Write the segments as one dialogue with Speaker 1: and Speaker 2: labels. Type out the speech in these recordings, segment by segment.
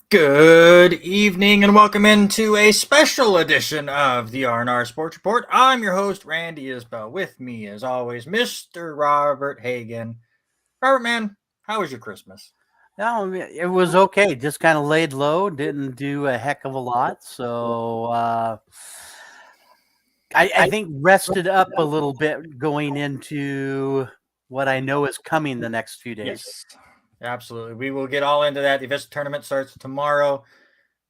Speaker 1: Good evening and welcome into a special edition of the R&R Sports Report. I'm your host, Randy Isbell. With me, as always, Mr. Robert Hagan. Robert, man, how was your Christmas?
Speaker 2: No, it was okay. Just kind of laid low. Didn't do a heck of a lot. So I think rested up a little bit going into what I know is coming the next few days.
Speaker 1: Yes, absolutely. We will get all into that. The Avista Tournament starts tomorrow,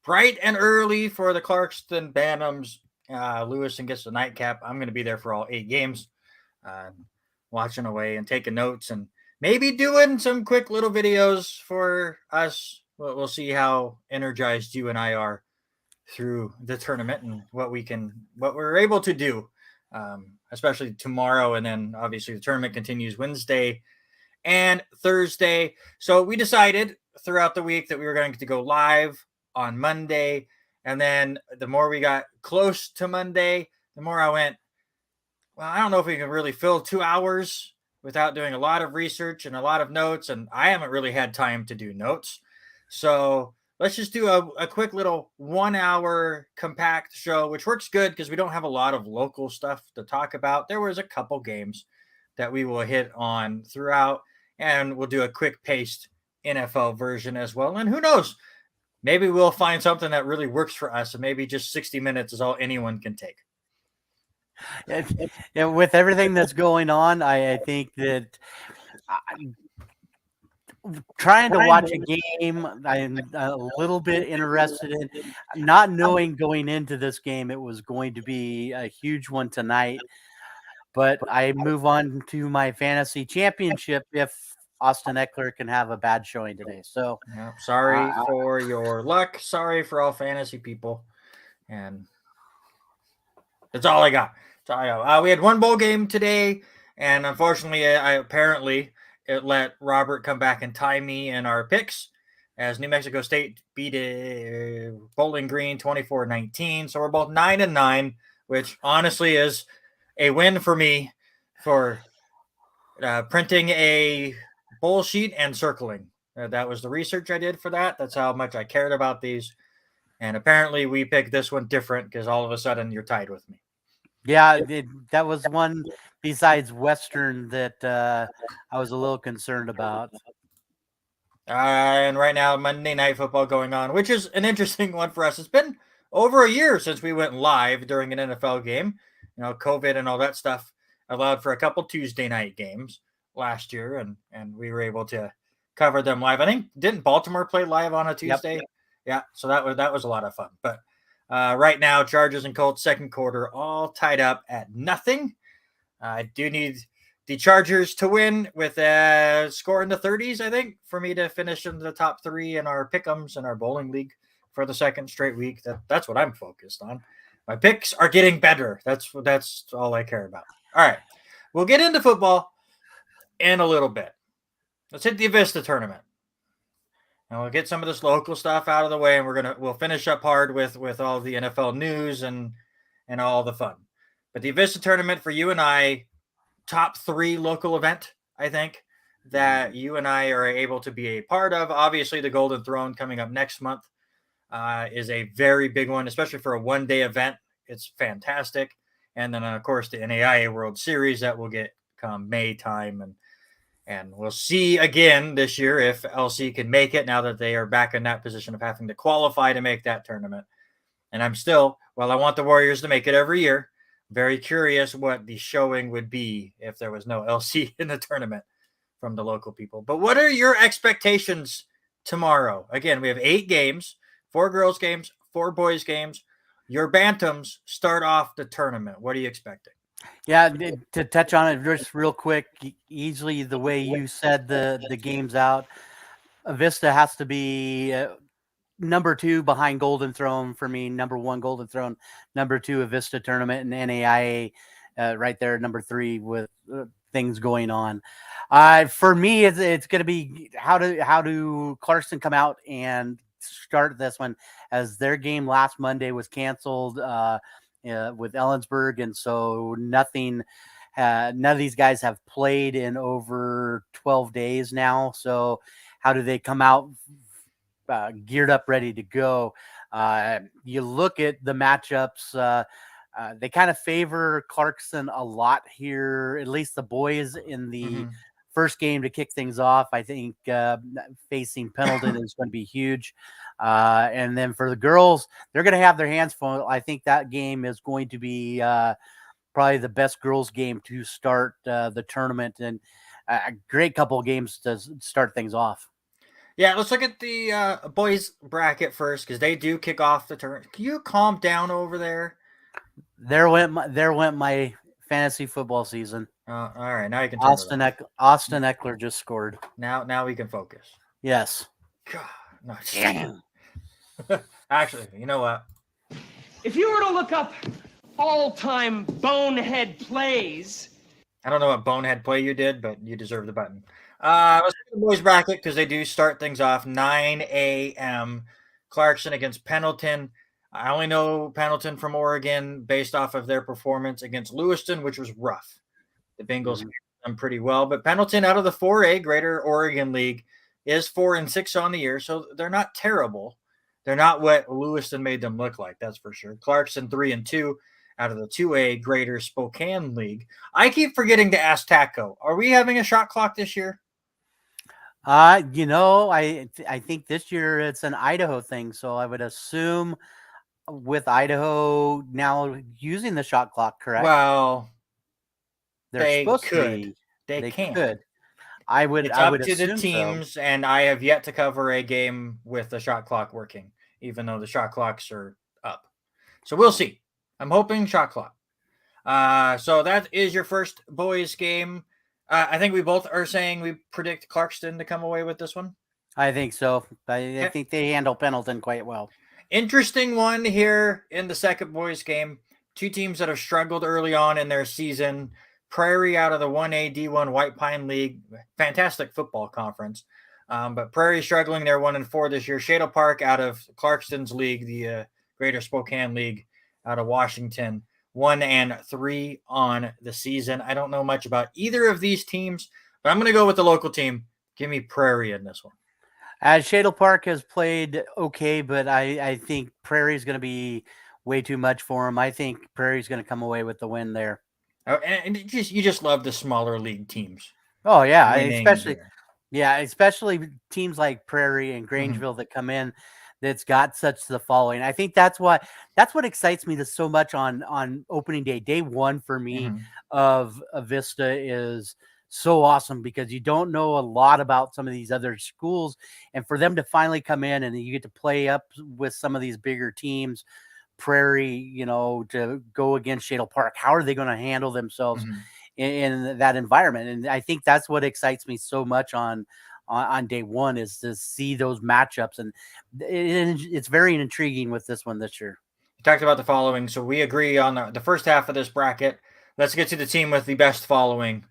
Speaker 1: bright and early for the Clarkston Bantams. Lewison gets the nightcap. I'm going to be there for all 8 games, watching away and taking notes and maybe doing some quick little videos for us. We'll see how energized you and I are through the tournament and what we're able to do, especially tomorrow. And then obviously the tournament continues Wednesday and Thursday. So we decided throughout the week that we were going to go live on Monday. And then the more we got close to Monday, the more I went, well, I don't know if we can really fill 2 hours without doing a lot of research and a lot of notes. And I haven't really had time to do notes. So let's just do a quick little 1 hour compact show, which works good because we don't have a lot of local stuff to talk about. There was a couple games that we will hit on throughout, and we'll do a quick paced NFL version as well. And who knows, maybe we'll find something that really works for us, and maybe just 60 minutes is all anyone can take.
Speaker 2: Yeah, with everything that's going on, I think that trying to watch a game, I'm a little bit interested in, not knowing going into this game it was going to be a huge one tonight. But I move on to my fantasy championship if Austin Eckler can have a bad showing today. So
Speaker 1: yeah, sorry for your luck. Sorry for all fantasy people. And that's all I got. We had one bowl game today, and unfortunately, it let Robert come back and tie me in our picks as New Mexico State beat Bowling Green 24-19. So we're both 9-9, which honestly is a win for me for printing a bowl sheet and circling. That was the research I did for that. That's how much I cared about these. And apparently we picked this one different because all of a sudden you're tied with me.
Speaker 2: Yeah, that was one besides Western that I was a little concerned about.
Speaker 1: And right now, Monday Night Football going on, which is an interesting one for us. It's been over a year since we went live during an NFL game. You know, COVID and all that stuff allowed for a couple Tuesday night games last year, and we were able to cover them live. I think, didn't Baltimore play live on a Tuesday?
Speaker 2: Yep.
Speaker 1: Yeah, so that was a lot of fun. But right now, Chargers and Colts second quarter all tied up at nothing. I do need the Chargers to win with a score in the 30s, I think, for me to finish in the top 3 in our pick'ems in our bowling league for the second straight week. That's what I'm focused on. My picks are getting better. That's all I care about. All right, we'll get into football in a little bit. Let's hit the Avista Tournament. And we'll get some of this local stuff out of the way, and we'll finish up hard with all the NFL news and all the fun. But the Avista Tournament for you and I, top 3 local event, I think, that you and I are able to be a part of. Obviously, the Golden Throne coming up next month is a very big one, especially for a one-day event. It's fantastic. And then, of course, the NAIA World Series that will get come May time, and we'll see again this year if LC can make it now that they are back in that position of having to qualify to make that tournament. And I'm still, I want the Warriors to make it every year, very curious what the showing would be if there was no LC in the tournament from the local people. But what are your expectations tomorrow? Again, we have 8 games, 4 girls games, 4 boys games. Your Bantams start off the tournament. What are you expecting?
Speaker 2: Yeah, to touch on it just real quick, easily the way you said the games out, Avista has to be number 2 behind Golden Throne for me. Number 1 Golden Throne, number 2 Avista Tournament, and NAIA right there, number 3 with things going on. For me, it's going to be how do Clarkson come out and start this one, as their game last Monday was canceled with Ellensburg, and so nothing. None of these guys have played in over 12 days now. So how do they come out geared up, ready to go? You look at the matchups. They kind of favor Clarkson a lot here, at least the boys in the first game to kick things off. I think facing Pendleton is going to be huge. And then for the girls, they're going to have their hands full. I think that game is going to be probably the best girls game to start the tournament, and a great couple of games to start things off.
Speaker 1: Yeah, let's look at the boys bracket first, because they do kick off the tournament. Can you calm down over there?
Speaker 2: There went my fantasy football season.
Speaker 1: All right, now you can.
Speaker 2: Austin Eckler just scored.
Speaker 1: Now we can focus.
Speaker 2: Yes.
Speaker 1: God, no. Actually, you know what?
Speaker 3: If you were to look up all-time bonehead plays,
Speaker 1: I don't know what bonehead play you did, but you deserve the button. Let's look at the boys bracket, because they do start things off 9 a.m. Clarkson against Pendleton. I only know Pendleton from Oregon based off of their performance against Lewiston, which was rough. The Bengals done pretty well, but Pendleton, out of the 4A Greater Oregon League, is 4-6 on the year, so they're not terrible. They're not what Lewiston made them look like, that's for sure. Clarkson 3-2 out of the 2A Greater Spokane League. I keep forgetting to ask Taco, are we having a shot clock this year?
Speaker 2: I think this year it's an Idaho thing, so I would assume with Idaho now using the shot clock, correct?
Speaker 1: Well,
Speaker 2: they could.
Speaker 1: They can.
Speaker 2: I would.
Speaker 1: It's
Speaker 2: I
Speaker 1: up
Speaker 2: would
Speaker 1: to the teams, so. And I have yet to cover a game with the shot clock working, even though the shot clocks are up. So we'll see. I'm hoping shot clock. So that is your first boys game. I think we both are saying we predict Clarkston to come away with this one.
Speaker 2: I think so. I think they handle Pendleton quite well.
Speaker 1: Interesting one here in the second boys game. Two teams that have struggled early on in their season. Prairie out of the 1A D1 White Pine League. Fantastic football conference. But Prairie struggling. They're 1-4 this year. Shadle Park out of Clarkston's league, the Greater Spokane League out of Washington. 1-3 on the season. I don't know much about either of these teams, but I'm going to go with the local team. Give me Prairie in this one.
Speaker 2: Shadle Park has played okay, but I think Prairie is going to be way too much for them. I think Prairie is going to come away with the win there.
Speaker 1: Oh, and you just love the smaller league teams.
Speaker 2: Oh yeah, especially teams like Prairie and Grangeville that come in. That's got such the following. I think that's what excites me so much on opening day. Day one for me of Avista is so awesome, because you don't know a lot about some of these other schools, and for them to finally come in and you get to play up with some of these bigger teams, Prairie, to go against Shadle Park. How are they going to handle themselves in that environment? And I think that's what excites me so much on day one, is to see those matchups, and it's very intriguing with this one this year.
Speaker 1: You talked about the following, so we agree on the first half of this bracket. Let's get to the team with the best following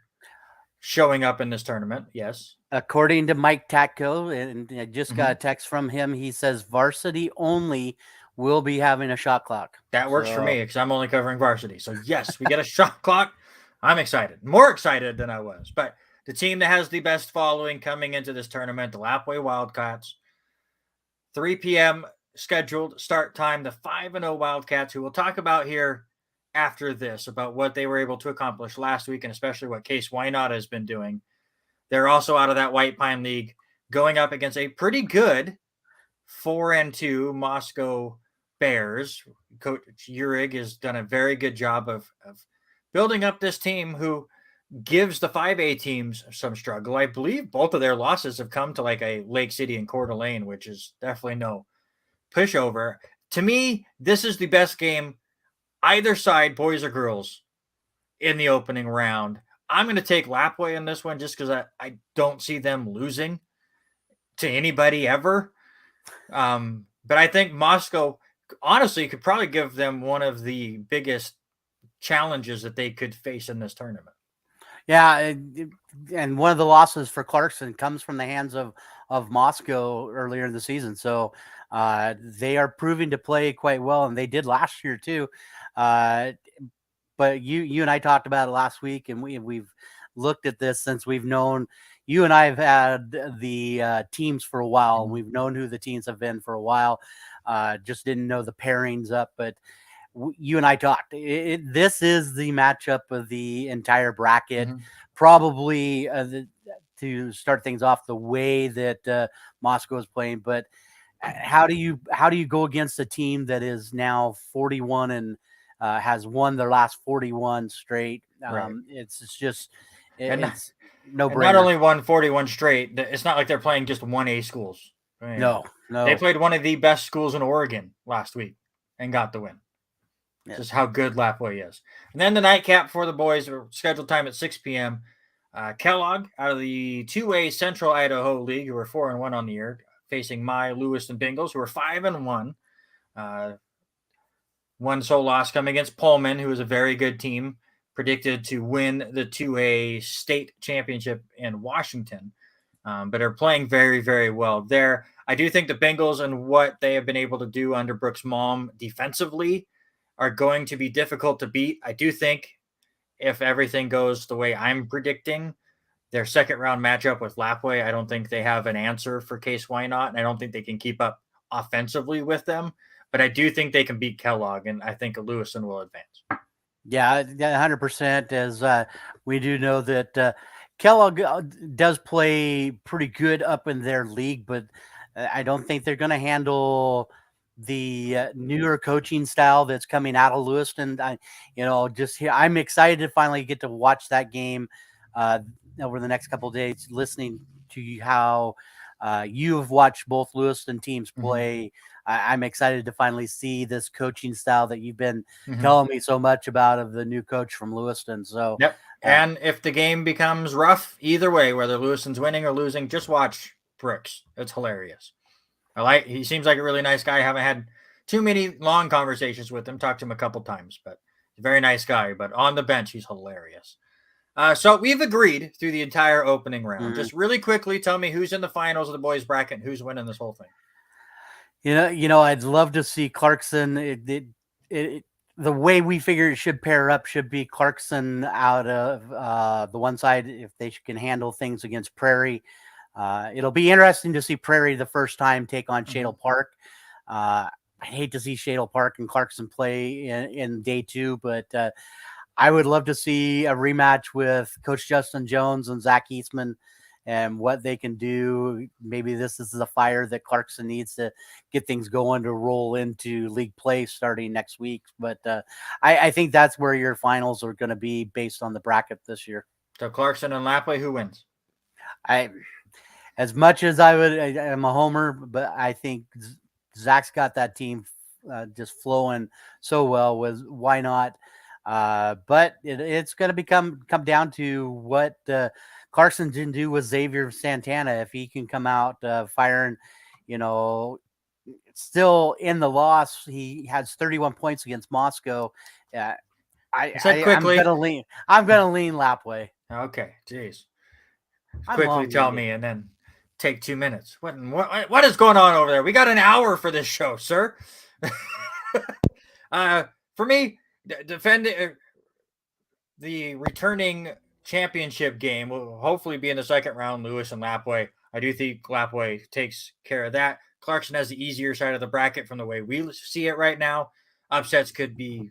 Speaker 1: showing up in this tournament. Yes,
Speaker 2: according to Mike Tatko, and I just got a text from him. He says varsity only will be having a shot clock.
Speaker 1: That works for me, because I'm only covering varsity. So yes, we get a shot clock. I'm excited, more excited than I was. But the team that has the best following coming into this tournament, the Lapwai Wildcats. 3 p.m. scheduled start time. The 5-0 Wildcats, who we'll talk about here after this, about what they were able to accomplish last week, and especially what Case Wynot has been doing. They're also out of that White Pine League, going up against a pretty good 4-2 Moscow Bears. Coach Urig has done a very good job of building up this team, who gives the 5A teams some struggle. I believe both of their losses have come to like a Lake City and Coeur d'Alene, which is definitely no pushover. To me, this is the best game, either side, boys or girls, in the opening round. I'm going to take Lapwai in this one, just because I don't see them losing to anybody ever. But I think Moscow, honestly, could probably give them one of the biggest challenges that they could face in this tournament.
Speaker 2: Yeah, and one of the losses for Clarkson comes from the hands of Moscow earlier in the season. So they are proving to play quite well, and they did last year too. Uh, but you and I talked about it last week, and we've looked at this since we've known. You and I have had the teams for a while.
Speaker 1: Mhm.
Speaker 2: We've known who the teams have been for a while. Just didn't know the pairings up, but you and I talked. This is the matchup of the entire bracket,
Speaker 1: Mhm.
Speaker 2: probably to start things off the way that Moscow is playing. But how do you go against a team that is now 41 and has won their last 41 straight?
Speaker 1: Right.
Speaker 2: It's just
Speaker 1: And
Speaker 2: it's no
Speaker 1: and not
Speaker 2: brainer.
Speaker 1: only won 41 straight, it's not like they're playing just 1A schools. I mean,
Speaker 2: No,
Speaker 1: they
Speaker 2: no.
Speaker 1: played one of the best schools in Oregon last week and got the win.
Speaker 2: Yeah.
Speaker 1: Just how good Lapway is. And then the nightcap for the boys are scheduled time at 6 p.m. Kellogg out of the 2A Central Idaho League, who are 4-1 on the year, facing my Lewiston Bengals, who are 5-1. One sole loss coming against Pullman, who is a very good team, predicted to win the 2A state championship in Washington, but are playing very, very well there. I do think the Bengals and what they have been able to do under Brooks' mom defensively are going to be difficult to beat. I do think if everything goes the way I'm predicting, their second round matchup with Lapway, I don't think they have an answer for Case Wynot, and I don't think they can keep up offensively with them. But I do think they can beat Kellogg, and I think Lewiston will advance.
Speaker 2: Yeah, 100%. As we do know that Kellogg does play pretty good up in their league, but I don't think they're going to handle the newer coaching style that's coming out of Lewiston. I'm excited to finally get to watch that game uh, over the next couple of days, listening to how you have watched both Lewiston teams play. I'm excited to finally see this coaching style that you've been telling me so much about of the new coach from Lewiston. So,
Speaker 1: Yep. And if the game becomes rough, either way, whether Lewiston's winning or losing, just watch Brooks. It's hilarious. He seems like a really nice guy. I haven't had too many long conversations with him. Talked to him a couple times, but he's a very nice guy. But on the bench, he's hilarious. So we've agreed through the entire opening round. Just really quickly, tell me who's in the finals of the boys bracket and who's winning this whole thing.
Speaker 2: I'd love to see Clarkson. The way we figure it should pair up should be Clarkson out of the one side if they can handle things against Prairie. It'll be interesting to see Prairie the first time take on Shadle Park. I hate to see Shadle Park and Clarkson play in day two, but I would love to see a rematch with Coach Justin Jones and Zach Eastman and what they can do. Maybe this is the fire that Clarkson needs to get things going to roll into league play starting next week. But I think that's where your finals are going to be based on the bracket this year.
Speaker 1: So Clarkson and Lapway, who wins?
Speaker 2: As much as I'm a homer, but I think Zach's got that team just flowing so well with why not. But it's going to come down to what Clarkson didn't do with Xavier Santana. If he can come out firing, still in the loss, he has 31 points against Moscow. I'm gonna lean Lapway.
Speaker 1: Okay, jeez.
Speaker 2: I'm
Speaker 1: Quickly tell me, and then take 2 minutes. What is going on over there? We got an hour for this show, sir. For me, defending the returning championship game will hopefully be in the second round. Lewis and Lapway. I do think Lapway takes care of that. Clarkson has the easier side of the bracket from the way we see it right now. Upsets could be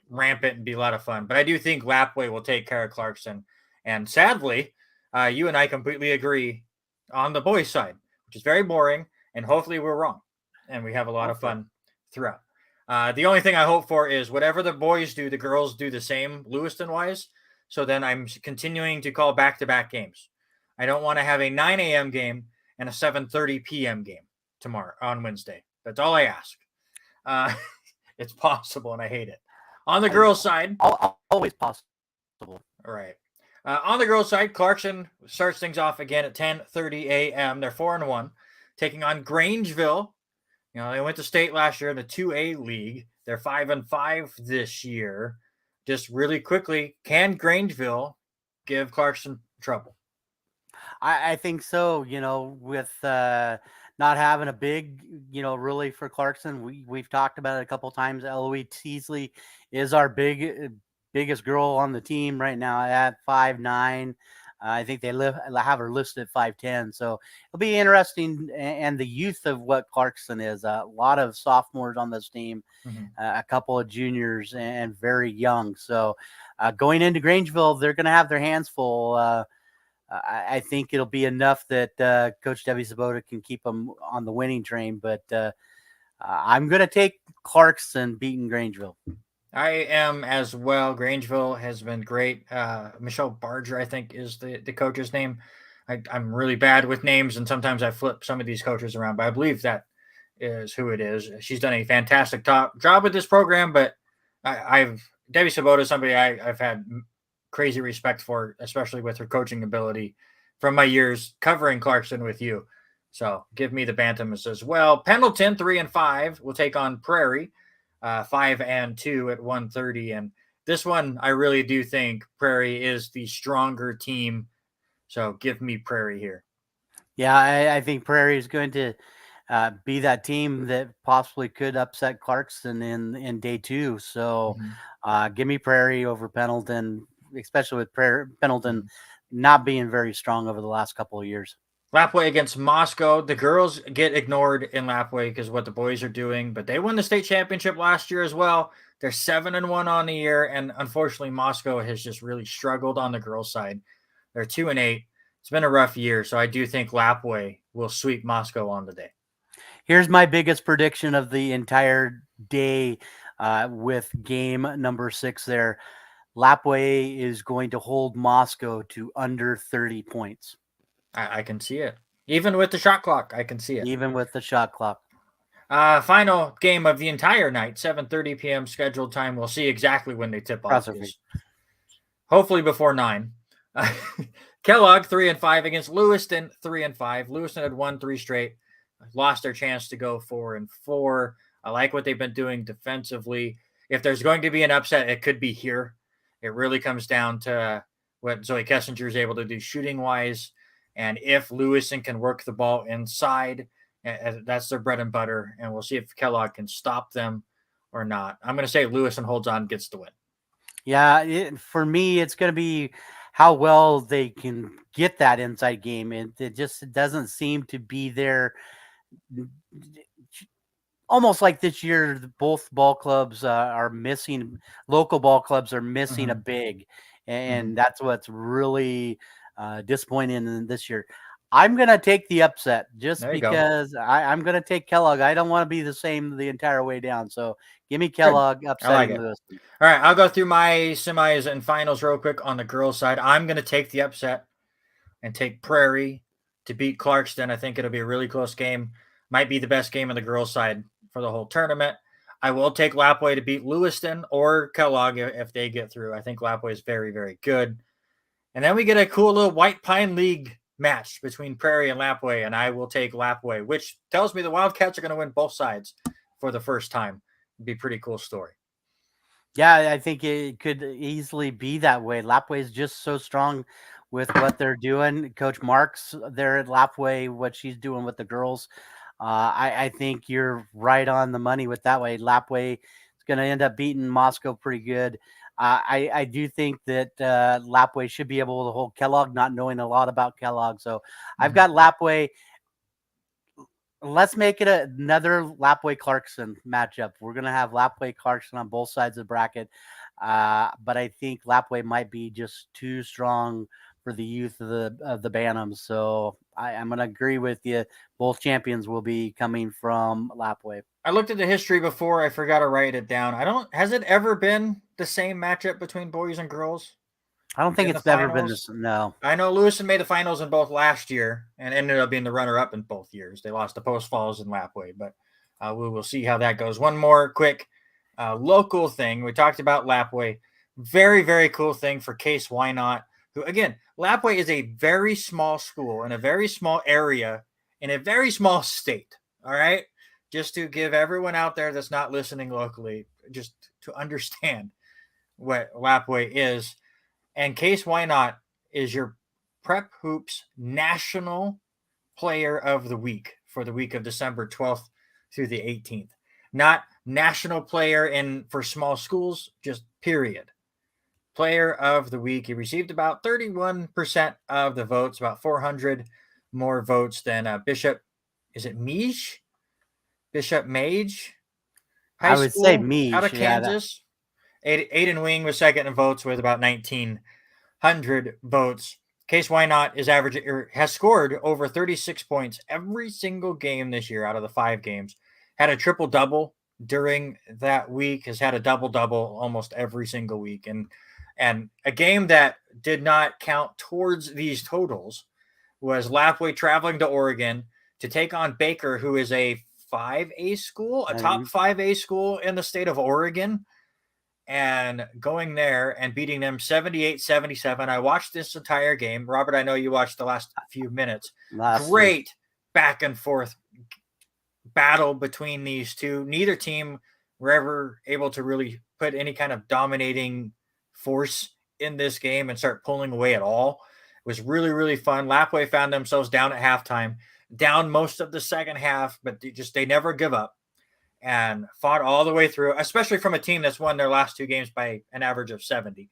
Speaker 1: rampant and be a lot of fun, but I do think Lapway will take care of Clarkson. And sadly, you and I completely agree on the boys' side, which is very boring. And hopefully we're wrong, and we have a lot of fun throughout. The only thing I hope for is whatever the boys do, the girls do the same Lewiston-wise. So then I'm continuing to call back-to-back games. I don't want to have a 9 a.m. game and a 7:30 p.m. game tomorrow on Wednesday. That's all I ask. It's possible, and I hate it. On the girls' side,
Speaker 2: always possible.
Speaker 1: All right. On the girls' side, Clarkson starts things off again at 10:30 a.m. They're 4-1, taking on Grangeville. They went to state last year in the 2A league. They're 5-5 this year. Just really quickly, can Grangeville give Clarkson trouble.
Speaker 2: I think so. With not having a big, really for Clarkson, we've talked about it a couple times. Eloise Teasley is our biggest girl on the team right now at 5'9". I think they have her listed at 5'10". So it'll be interesting, and the youth of what Clarkson is. A lot of sophomores on this team, a couple of juniors, and very young. So going into Grangeville, they're going to have their hands full. I think it'll be enough that Coach Debbie Sabota can keep them on the winning train. But I'm going to take Clarkson beating Grangeville.
Speaker 1: I am as well. Grangeville has been great. Michelle Barger, I think, is the coach's name. I'm really bad with names, and sometimes I flip some of these coaches around, but I believe that is who it is. She's done a fantastic job with this program, but Debbie Sabota is somebody I've had crazy respect for, especially with her coaching ability from my years covering Clarkson with you. So give me the Bantams as well. Pendleton 3-5 will take on Prairie 5-2 at 1:30. And this one, I really do think Prairie is the stronger team. So give me Prairie here.
Speaker 2: Yeah, I think Prairie is going to be that team that possibly could upset Clarkson in day 2. So give me Prairie over Pendleton, especially with Pendleton not being very strong over the last couple of years.
Speaker 1: Lapwai against Moscow. The girls get ignored in Lapwai because what the boys are doing, but they won the state championship last year as well. They're 7-1 on the year, and unfortunately, Moscow has just really struggled on the girls' side. They're 2-8. It's been a rough year, so I do think Lapwai will sweep Moscow on the day.
Speaker 2: Here's my biggest prediction of the entire day with game number 6 there. Lapwai is going to hold Moscow to under 30 points.
Speaker 1: I can see it. Even with the shot clock, I can see it.
Speaker 2: Even with the shot clock.
Speaker 1: Final game of the entire night, 7:30 p.m. scheduled time. We'll see exactly when they tip off. Hopefully before 9. Kellogg 3-5 against Lewiston 3-5. Lewiston had won 3 straight, lost their chance to go 4-4. I like what they've been doing defensively. If there's going to be an upset, it could be here. It really comes down to what Zoe Kessinger is able to do shooting wise. And if Lewiston can work the ball inside, that's their bread and butter. And we'll see if Kellogg can stop them or not. I'm going to say Lewiston holds on, gets the win.
Speaker 2: Yeah, for me, it's going to be how well they can get that inside game. It just doesn't seem to be there. Almost like this year, both ball clubs are missing. Local ball clubs are missing a big, and that's what's really disappointing in this year. I'm going to take the upset just because I'm going to take Kellogg. I don't want to be the same the entire way down. So give me Kellogg upsetting Lewis.
Speaker 1: All right, I'll go through my semis and finals real quick on the girls' side. I'm going to take the upset and take Prairie to beat Clarkston. I think it'll be a really close game. Might be the best game on the girls' side for the whole tournament. I will take Lapwai to beat Lewiston or Kellogg if they get through. I think Lapwai is very, very good. And then we get a cool little White Pine League match between Prairie and Lapwai, and I will take Lapwai, which tells me the Wildcats are going to win both sides for the first time. It'd be a pretty cool story.
Speaker 2: Yeah, I think it could easily be that way. Lapwai is just so strong with what they're doing. Coach Marks there at Lapwai, what she's doing with the girls. I think you're right on the money with that way. Lapwai is going to end up beating Moscow pretty good. I do think that Lapwai should be able to hold Kellogg, not knowing a lot about Kellogg. So I've got Lapwai. Let's make it another Lapwai-Clarkson matchup. We're going to have Lapwai-Clarkson on both sides of the bracket. But I think Lapwai might be just too strong for the youth of the Bantams. So I'm going to agree with you. Both champions will be coming from Lapwai.
Speaker 1: I looked at the history before. I forgot to write it down. Has it ever been the same matchup between boys and girls?
Speaker 2: I don't think it's ever been this. No.
Speaker 1: I know Lewiston made the finals in both last year and ended up being the runner-up in both years. They lost to Post Falls and Lapwai, but we will see how that goes. One more quick local thing. We talked about Lapwai. Very, very cool thing for Case Wynot, who, again, Lapwai is a very small school in a very small area in a very small state, all right? Just to give everyone out there that's not listening locally, just to understand what Lapwai is. And Case Wynot is your Prep Hoops National Player of the Week for the week of December 12th through the 18th. Not national player for small schools, just period. Player of the week. He received about 31% of the votes, about 400 more votes than Bishop. Is it Mage? Bishop Mage? High
Speaker 2: I would say
Speaker 1: school out
Speaker 2: Mish.
Speaker 1: of Kansas. Aiden Wing was second in votes with about 1,900 votes. Case Why Not has scored over 36 points every single game this year out of the 5 games. Had a triple-double during that week, has had a double-double almost every single week. And a game that did not count towards these totals was Lapway traveling to Oregon to take on Baker, who is a 5A school, a top 5A school in the state of Oregon, and going there and beating them 78-77. I watched this entire game. Robert, I know you watched the last few minutes. Great back and forth battle between these two. Neither team were ever able to really put any kind of dominating force in this game and start pulling away at all. It was really, really fun. Lapway found themselves down at halftime, down most of the second half, but they never give up and fought all the way through, especially from a team that's won their last 2 games by an average of 70.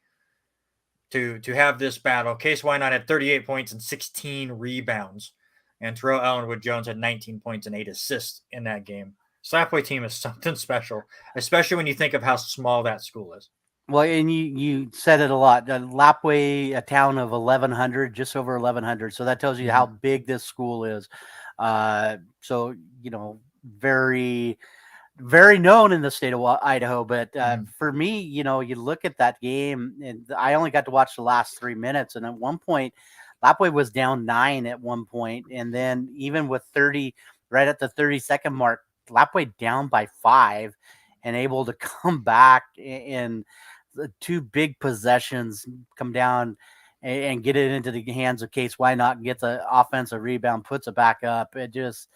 Speaker 1: To have this battle, Case Why Not had 38 points and 16 rebounds, and Terrell Ellenwood Jones had 19 points and 8 assists in that game. Lapway team is something special, especially when you think of how small that school is.
Speaker 2: Well, and you said it a lot. Lapway, a town of 1,100, just over 1,100. So that tells you how big this school is. So, very, very known in the state of Idaho. But for me, you look at that game, and I only got to watch the last 3 minutes. And at one point, Lapway was down 9 at one point. And then even with 30, right at the 30-second mark, Lapway down by 5 and able to come back in the 2 big possessions, come down and get it into the hands of Case Why Not, get the offensive rebound, puts it back up. It just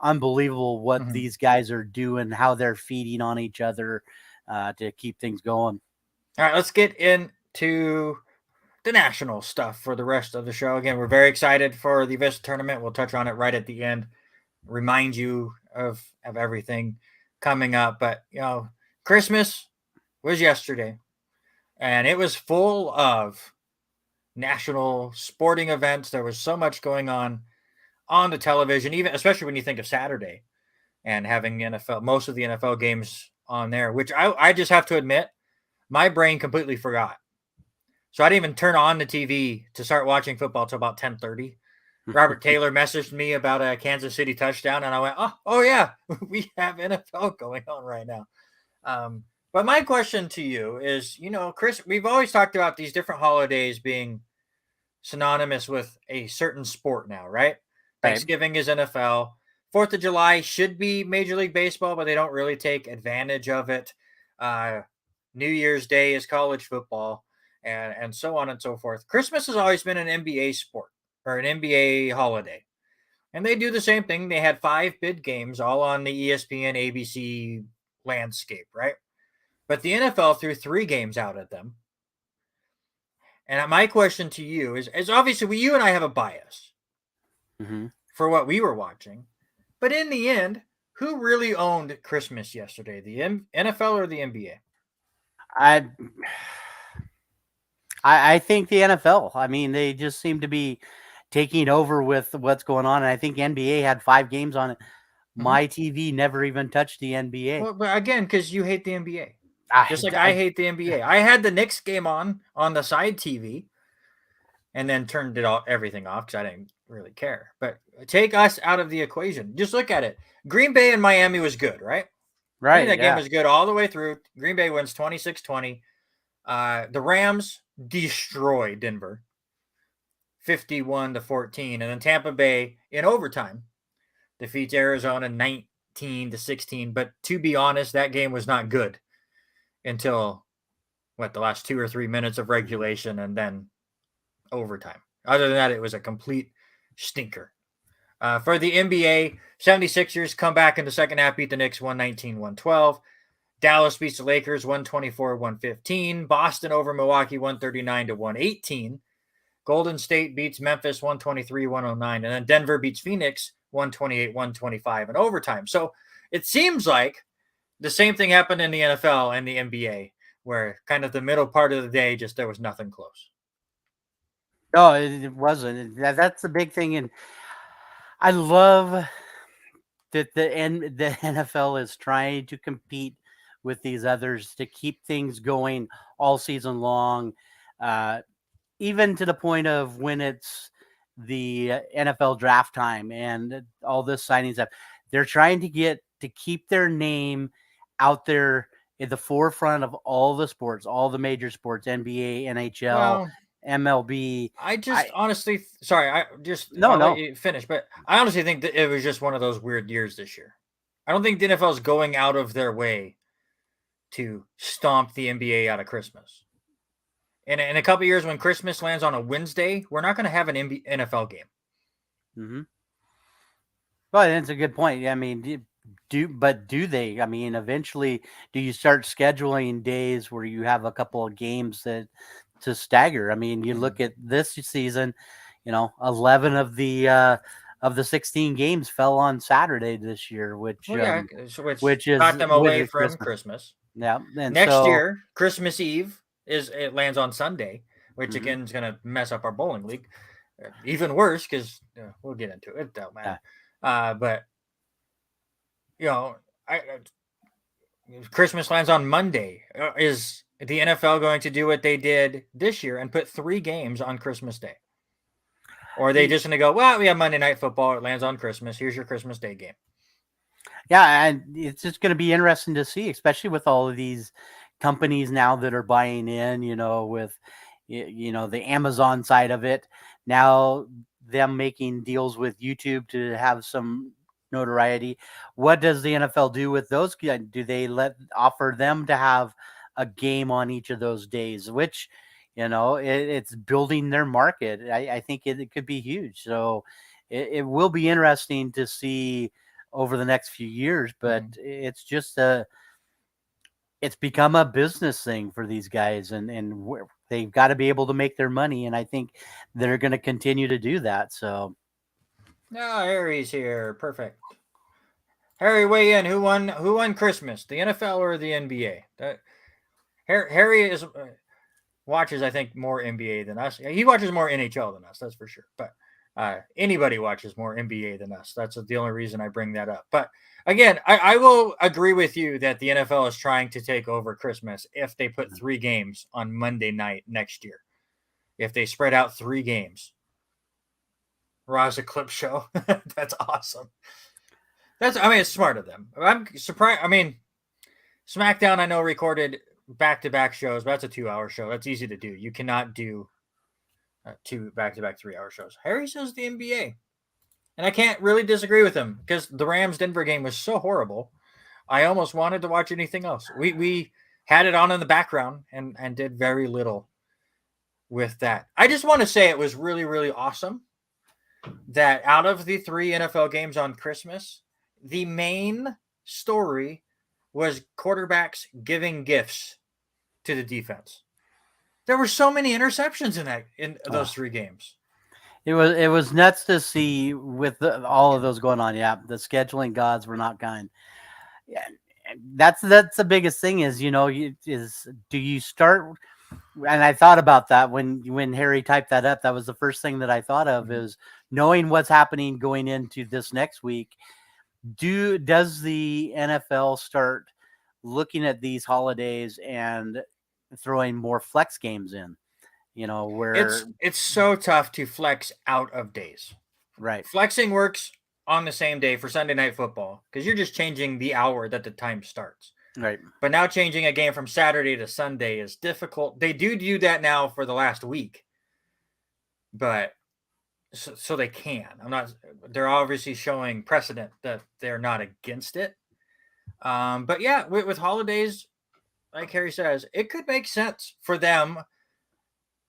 Speaker 2: unbelievable what these guys are doing, how they're feeding on each other to keep things going.
Speaker 1: All right, let's get into the national stuff for the rest of the show. Again, we're very excited for the Avista Tournament. We'll touch on it right at the end, remind you of everything coming up. But, Christmas was yesterday, and it was full of national sporting events. There was so much going on the television, even especially when you think of Saturday and having most of the NFL games on there, which I just have to admit, my brain completely forgot. So I didn't even turn on the TV to start watching football until about 10:30. Robert Taylor messaged me about a Kansas City touchdown, and I went, oh yeah, we have NFL going on right now. But my question to you is, Chris, we've always talked about these different holidays being synonymous with a certain sport now, right? Thanksgiving is NFL. 4th of July should be Major League Baseball, but they don't really take advantage of it. New Year's Day is college football, and so on and so forth. Christmas has always been an NBA sport or an NBA holiday. And they do the same thing. They had 5 bid games all on the ESPN, ABC landscape, right? But the NFL threw 3 games out at them. And my question to you is obviously you and I have a bias for what we were watching. But in the end, who really owned Christmas yesterday, the NFL or the NBA?
Speaker 2: I think the NFL. I mean, they just seem to be taking over with what's going on. And I think NBA had 5 games on it. My TV never even touched the NBA.
Speaker 1: Well, but again, because you hate the NBA. Just like I hate the NBA. I had the Knicks game on the side TV and then turned everything off because I didn't really care. But take us out of the equation. Just look at it. Green Bay and Miami was good, right?
Speaker 2: Right.
Speaker 1: That game was good all the way through. Green Bay wins 26-20. The Rams destroy Denver 51-14. And then Tampa Bay in overtime defeats Arizona 19-16. But to be honest, that game was not good until the last 2 or 3 minutes of regulation and then overtime. Other than that, it was a complete stinker. For the NBA, 76ers come back in the second half, beat the Knicks 119-112. Dallas beats the Lakers 124-115. Boston over Milwaukee 139-118. Golden State beats Memphis 123-109. And then Denver beats Phoenix 128-125 in overtime. So it seems like the same thing happened in the NFL and the NBA, where kind of the middle part of the day, just there was nothing close.
Speaker 2: No, it wasn't. That's the big thing. And I love that the NFL is trying to compete with these others to keep things going all season long, even to the point of when it's the NFL draft time and all this signing stuff. They're trying to keep their name out there in the forefront of all the sports, all the major sports, NBA, NHL, MLB.
Speaker 1: Honestly, sorry, I'll let you finish, but I honestly think that it was just one of those weird years this year. I don't think the NFL is going out of their way to stomp the NBA out of Christmas. In a couple of years, when Christmas lands on a Wednesday, we're not going to have an NFL game.
Speaker 2: Mm-hmm. Well, that's a good point. I mean, do they? I mean, eventually, do you start scheduling days where you have a couple of games to stagger? I mean, you look at this season, 11 of the 16 games fell on Saturday this year, which is
Speaker 1: got them away from Christmas.
Speaker 2: Yeah, and
Speaker 1: next year, Christmas Eve it lands on Sunday, which
Speaker 2: Mm-hmm.
Speaker 1: again is going to mess up our bowling league. Even worse because we'll get into it. It don't matter. But Christmas lands on Monday. Is the NFL going to do what they did this year and put 3 games on Christmas Day? Or are they just going to go, well, we have Monday Night Football. It lands on Christmas. Here's your Christmas Day game.
Speaker 2: Yeah, and it's just going to be interesting to see, especially with all of these companies now that are buying in, with, the Amazon side of it. Now them making deals with YouTube to have some notoriety. What does the NFL do with those? Do they offer them to have a game on each of those days, which, it's building their market. I think it could be huge. So it will be interesting to see over the next few years, but it's just it's become a business thing for these guys, and they've got to be able to make their money. And I think they're going to continue to do that. So.
Speaker 1: No, Harry's here. Perfect. Harry, weigh in. Who won Christmas? The NFL or the NBA? Harry watches, I think, more NBA than us. He watches more NHL than us, that's for sure. But anybody watches more NBA than us. That's the only reason I bring that up. But again, I will agree with you that the NFL is trying to take over Christmas if they put 3 games on Monday night next year. If they spread out 3 games. Raw's a clip show. That's awesome. It's smart of them. I'm surprised. I mean, SmackDown, I know, recorded back-to-back shows, but that's a 2-hour show. That's easy to do. You cannot do 2 back-to-back 3-hour shows. Harry says the NBA. And I can't really disagree with him because the Rams-Denver game was so horrible. I almost wanted to watch anything else. We had it on in the background and did very little with that. I just want to say it was really, really awesome that out of the 3 NFL games on Christmas, the main story was quarterbacks giving gifts to the defense. There were so many interceptions in those 3 games.
Speaker 2: It was nuts to see with all of those going on. Yeah, the scheduling gods were not kind. Yeah, that's the biggest thing is, do you start? And I thought about that when Harry typed that up. That was the first thing that I thought of is knowing what's happening going into this next week. Does the NFL start looking at these holidays and throwing more flex games in? Where
Speaker 1: it's so tough to flex out of days.
Speaker 2: Right.
Speaker 1: Flexing works on the same day for Sunday Night Football because you're just changing the hour that the time starts.
Speaker 2: Right.
Speaker 1: But now changing a game from Saturday to Sunday is difficult. They do that now for the last week. But so they can. They're obviously showing precedent that they're not against it. But yeah, with holidays, like Harry says, it could make sense for them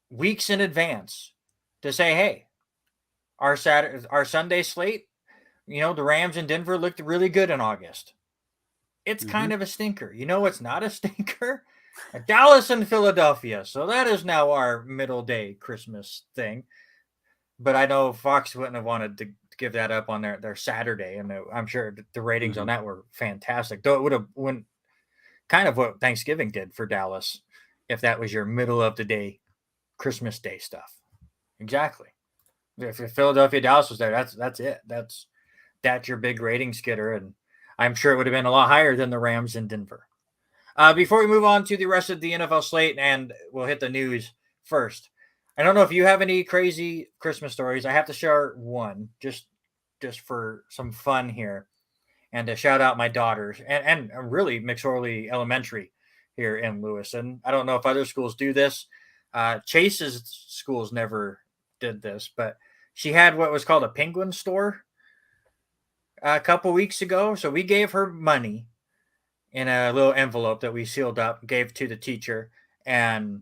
Speaker 1: weeks in advance to say, hey, our Sunday slate, the Rams in Denver looked really good in August. it's kind of a stinker. You know what's not a stinker? Dallas and Philadelphia. So that is now our middle day Christmas thing. But I know Fox wouldn't have wanted to give that up on their Saturday, and I'm sure the ratings on that were fantastic. Though it would have went kind of what Thanksgiving did for Dallas if that was your middle of the day Christmas Day stuff. Exactly. If Philadelphia Dallas was there, that's it. That's your big ratings getter, and I'm sure it would have been a lot higher than the Rams in Denver. Before we move on to the rest of the NFL slate, and we'll hit the news first. I don't know if you have any crazy Christmas stories. I have to share one just for some fun here, and to shout out my daughters and really McSorley Elementary here in Lewiston. I don't know if other schools do this. Chase's schools never did this, but she had what was called a penguin store a couple weeks ago. So we gave her money in a little envelope that we sealed up, gave to the teacher, and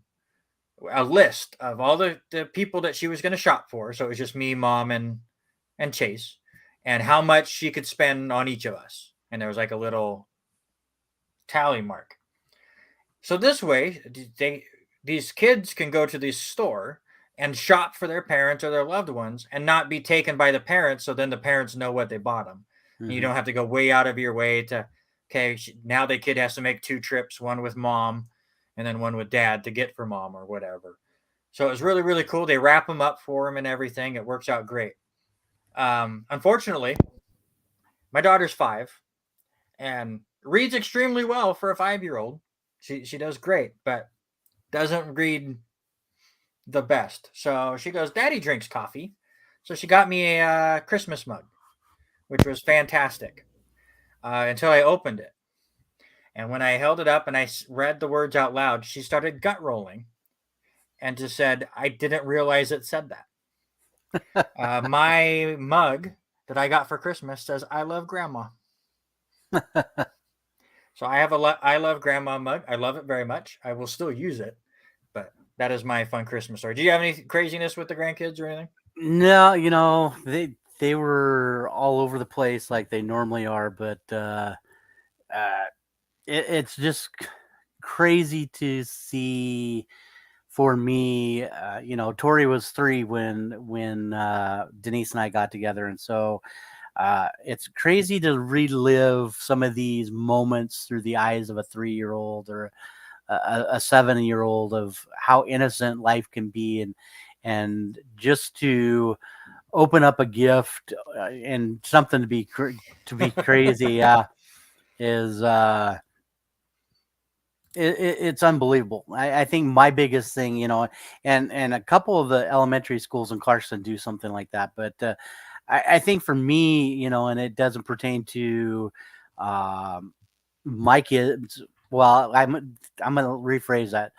Speaker 1: a list of all the people that she was going to shop for. So it was just me, mom, and Chase, and how much she could spend on each of us. And there was like a little tally mark. So this way, these kids can go to the store and shop for their parents or their loved ones and not be taken by the parents. So then the parents know what they bought them. And you don't have to go way out of your way to, okay, now the kid has to make 2 trips, one with mom and then one with dad to get for mom or whatever. So it was really, really cool. They wrap them up for them and everything. It works out great. Unfortunately, my daughter's 5 and reads extremely well for a 5-year-old. She does great, but doesn't read the best. So she goes, Daddy drinks coffee. So she got me a Christmas mug, which was fantastic until I opened it. And when I held it up and I read the words out loud, she started gut rolling and just said, I didn't realize it said that. My mug that I got for Christmas says, I love Grandma. So I have I love Grandma mug. I love it very much. I will still use it, but that is my fun Christmas story. Do you have any craziness with the grandkids or anything?
Speaker 2: No, they were all over the place like they normally are, but it's just crazy to see for me. Tori was 3 when Denise and I got together, and so it's crazy to relive some of these moments through the eyes of a 3-year-old or a 7-year-old of how innocent life can be, and just to open up a gift and something to be crazy is it's unbelievable. I think my biggest thing, and a couple of the elementary schools in Clarkson do something like that, but I think for me, and it doesn't pertain to my kids. Well, I'm going to rephrase that.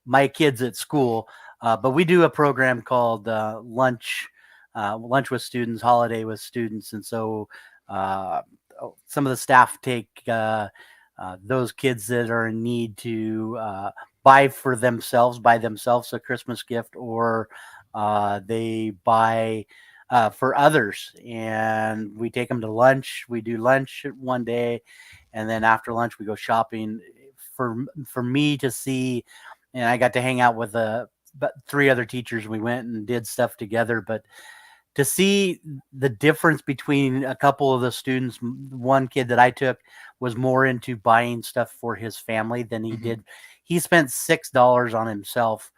Speaker 2: My kids at school, but we do a program called lunch with students, holiday with students, and so some of the staff take those kids that are in need to buy themselves a Christmas gift, or they buy for others, and we take them to lunch. We do lunch one day, and then after lunch we go shopping. For me to see, and I got to hang out with 3 other teachers. We went and did stuff together, but to see the difference between a couple of the students, one kid that I took was more into buying stuff for his family than he did. He spent $6 on himself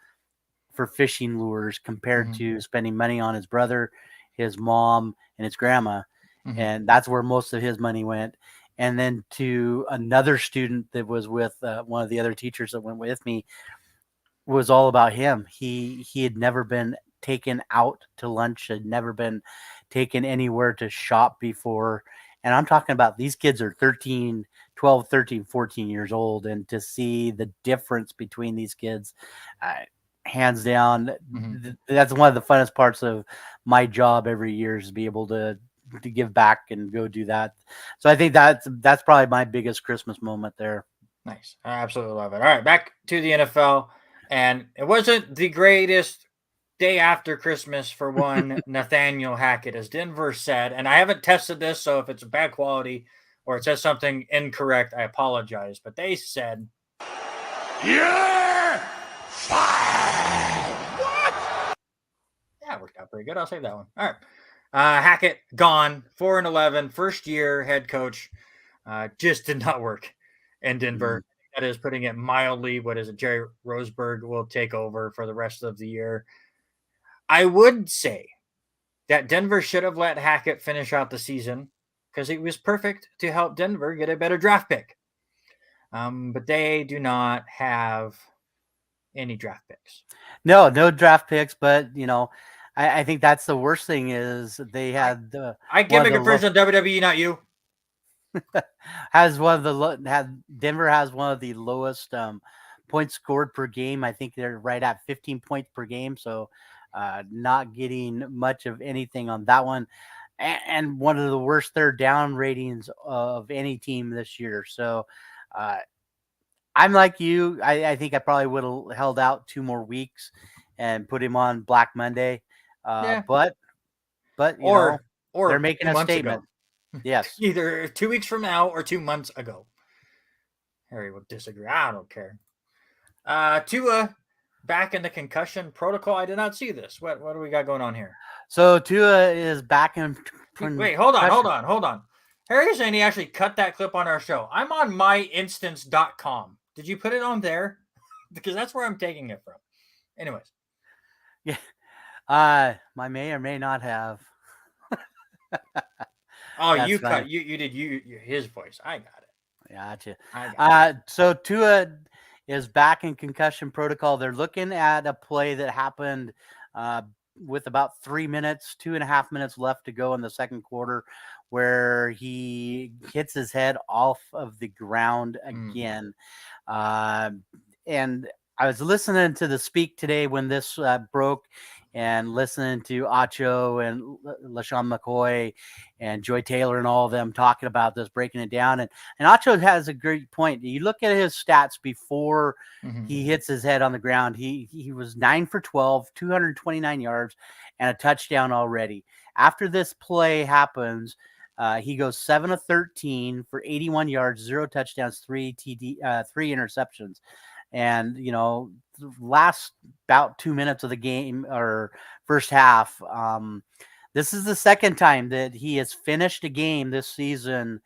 Speaker 2: for fishing lures compared to spending money on his brother, his mom, and his grandma. And that's where most of his money went. And then to another student that was with one of the other teachers that went with me, was all about him. He had never been taken out to lunch, had never been taken anywhere to shop before. And I'm talking about these kids are 12, 13, 14 years old. And to see the difference between these kids, hands down, that's one of the funnest parts of my job every year, is to be able to give back and go do that. So I think that's probably my biggest Christmas moment there.
Speaker 1: Nice. I absolutely love it. All right, back to the NFL. And it wasn't the greatest day after Christmas for one Nathaniel Hackett, as Denver said. And I haven't tested this, so if it's bad quality, or it says something incorrect, I apologize. But they said,
Speaker 4: "You're fired." What?
Speaker 1: Yeah, it worked out pretty good. I'll save that one. All right. Hackett gone, 4-11, first year head coach. Just did not work in Denver. That is putting it mildly. What is it? Jerry Roseberg will take over for the rest of the year. I would say that Denver should have let Hackett finish out the season because it was perfect to help Denver get a better draft pick. But they do not have any draft picks.
Speaker 2: No draft picks, but I think that's the worst thing is they had
Speaker 1: I can make a version of WWE, not you.
Speaker 2: Denver has one of the lowest points scored per game. I think they're right at 15 points per game, so not getting much of anything on that one, and one of the worst third down ratings of any team this year. So I'm like you. I think I probably would have held out 2 more weeks and put him on Black Monday. But they're making a statement. Yes.
Speaker 1: Either 2 weeks from now or 2 months ago. Harry would disagree. I don't care. Tua back in the concussion protocol. I did not see this. What do we got going on here?
Speaker 2: So Tua is back in.
Speaker 1: Wait, hold on. Harry's saying he actually cut that clip on our show. I'm on myinstance.com. Did you put it on there? Because that's where I'm taking it from. Anyways.
Speaker 2: Yeah. I may or may not have.
Speaker 1: You cut you did his voice. I got it.
Speaker 2: Gotcha. So Tua is back in concussion protocol. They're looking at a play that happened with about 2.5 minutes left to go in the second quarter, where he hits his head off of the ground again. And I was listening to the speak today when this broke, and listening to Acho and LaShawn McCoy and Joy Taylor and all of them talking about this, breaking it down. And Acho has a great point. You look at his stats before he hits his head on the ground. He was 9 for 12, 229 yards, and a touchdown already. After this play happens, he goes 7 of 13 for 81 yards, 0 touchdowns, 3 interceptions. And, last about 2 minutes of the game or first half, this is the second time that he has finished a game this season.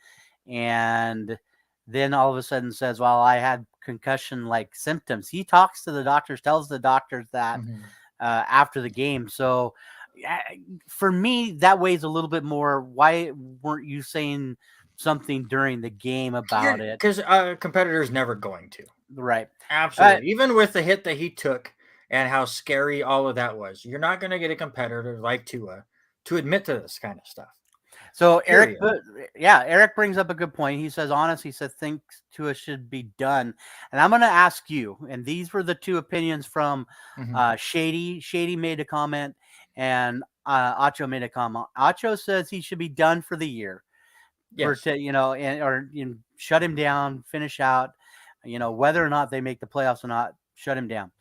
Speaker 2: And then all of a sudden says, well, I had concussion-like symptoms. He talks to the doctors, tells the doctors that after the game. So for me, that weighs a little bit more. Why weren't you saying something during the game about it?
Speaker 1: Because a competitor's never going to.
Speaker 2: Right.
Speaker 1: Absolutely. Even with the hit that he took and how scary all of that was, you're not going to get a competitor like Tua to admit to this kind of stuff.
Speaker 2: So Eric brings up a good point. He says, thinks Tua should be done. And I'm going to ask you, and these were the two opinions from Shady. Shady made a comment, and Acho made a comment. Acho says he should be done for the year. Yes. Shut him down, finish out. Whether or not they make the playoffs or not, shut him down.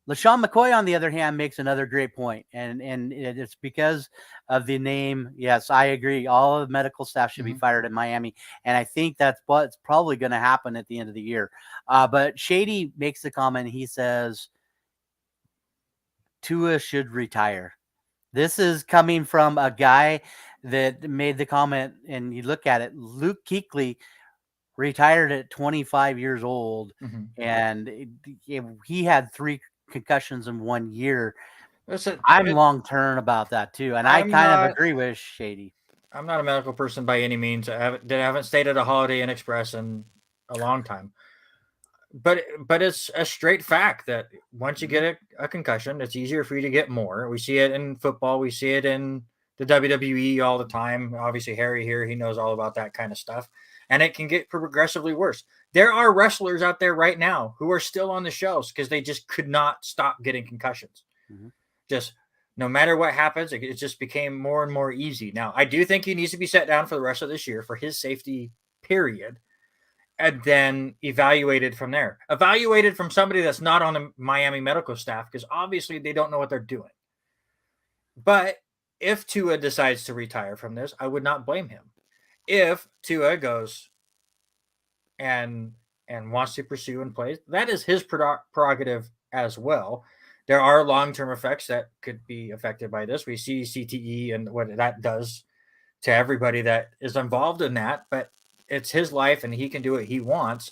Speaker 2: LaShawn McCoy, on the other hand, makes another great point, and it's because of the name. Yes, I agree. All of the medical staff should be fired in Miami, and I think that's what's probably going to happen at the end of the year. But Shady makes the comment. He says Tua should retire. This is coming from a guy that made the comment, and you look at it, Luke Kuechly retired at 25 years old, and he had 3 concussions in 1 year. I'm long-term about that too, and I kind of agree with Shady.
Speaker 1: I'm not a medical person by any means. I haven't stayed at a Holiday Inn Express in a long time. But it's a straight fact that once you get a concussion, it's easier for you to get more. We see it in football. We see it in the WWE all the time. Obviously, Harry here, he knows all about that kind of stuff. And it can get progressively worse. There are wrestlers out there right now who are still on the shelves because they just could not stop getting concussions. Just no matter what happens, it just became more and more easy. Now, I do think he needs to be set down for the rest of this year for his safety, period, and then evaluated from there. Evaluated from somebody that's not on the Miami medical staff, because obviously they don't know what they're doing. But if Tua decides to retire from this, I would not blame him. if Tua goes and wants to pursue and play, that is his prerogative as well. There are long-term effects that could be affected by this. We see CTE and what that does to everybody that is involved in that, but it's his life and he can do what he wants.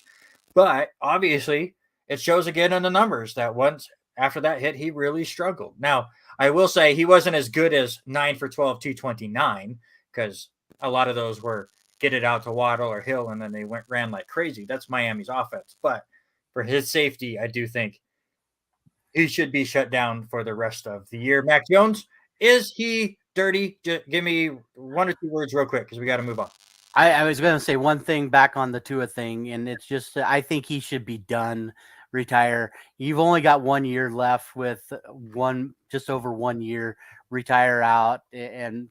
Speaker 1: But obviously, it shows again in the numbers that once after that hit, he really struggled. Now, I will say he wasn't as good as 9 for 12, 229, because a lot of those were get it out to Waddle or Hill, and then they ran like crazy. That's Miami's offense. But for his safety, I do think he should be shut down for the rest of the year. Mac Jones, is he dirty? Just give me 1 or 2 words real quick because we got to move on.
Speaker 2: I was going to say one thing back on the Tua thing, and it's just I think he should be done, retire. You've only got 1 year left with just over 1 year, retire out, and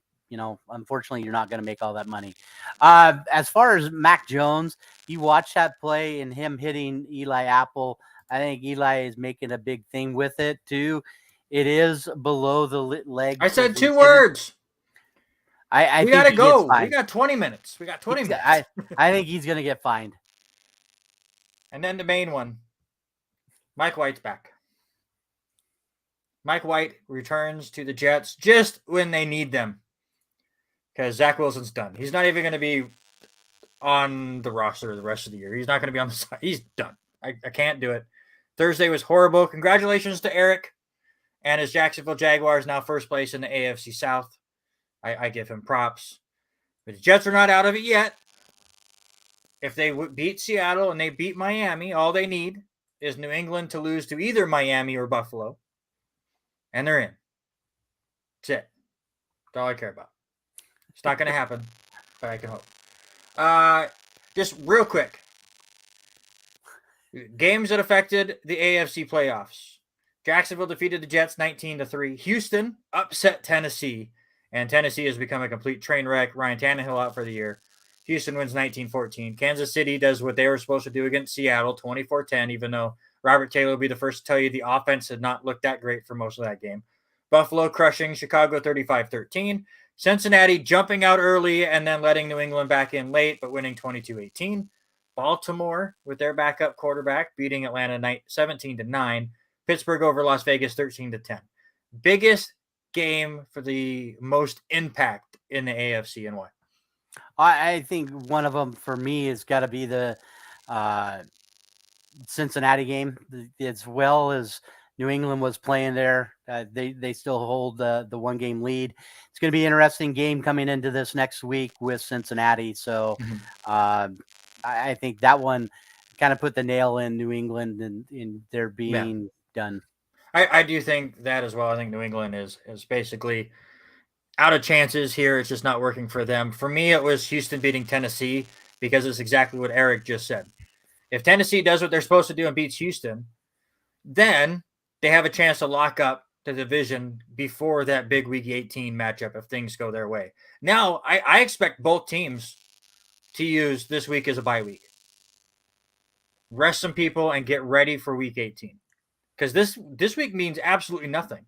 Speaker 2: unfortunately, you're not going to make all that money. As far as Mac Jones, you watch that play and him hitting Eli Apple. I think Eli is making a big thing with it too. It is below the leg.
Speaker 1: I said 2 words.
Speaker 2: I
Speaker 1: we
Speaker 2: think
Speaker 1: gotta go. We got 20 minutes.
Speaker 2: I think he's gonna get fined.
Speaker 1: And then the main one. Mike White's back. Mike White returns to the Jets just when they need them. Because Zach Wilson's done. He's not even going to be on the roster the rest of the year. He's not going to be on the side. He's done. I can't do it. Thursday was horrible. Congratulations to Eric and his Jacksonville Jaguars, now first place in the AFC South. I give him props. But the Jets are not out of it yet. If they beat Seattle and they beat Miami, all they need is New England to lose to either Miami or Buffalo. And they're in. That's it. That's all I care about. It's not going to happen, but I can hope. Just real quick. Games that affected the AFC playoffs. Jacksonville defeated the Jets 19-3. Houston upset Tennessee, and Tennessee has become a complete train wreck. Ryan Tannehill out for the year. Houston wins 19-14. Kansas City does what they were supposed to do against Seattle, 24-10, even though Robert Taylor will be the first to tell you the offense had not looked that great for most of that game. Buffalo crushing Chicago 35-13. Cincinnati jumping out early and then letting New England back in late, but winning 22-18. Baltimore, with their backup quarterback, beating Atlanta 17-9. Pittsburgh over Las Vegas 13-10. Biggest game for the most impact in the AFC and why?
Speaker 2: I think one of them for me has got to be the Cincinnati game. As well as New England was playing there, they still hold the 1-game lead. It's going to be an interesting game coming into this next week with Cincinnati. So I think that one kind of put the nail in New England and in their being done.
Speaker 1: I do think that as well. I think New England is basically out of chances here. It's just not working for them. For me, it was Houston beating Tennessee because it's exactly what Eric just said. If Tennessee does what they're supposed to do and beats Houston, then they have a chance to lock up the division before that big Week 18 matchup if things go their way. Now, I expect both teams to use this week as a bye week. Rest some people and get ready for Week 18. Because this week means absolutely nothing.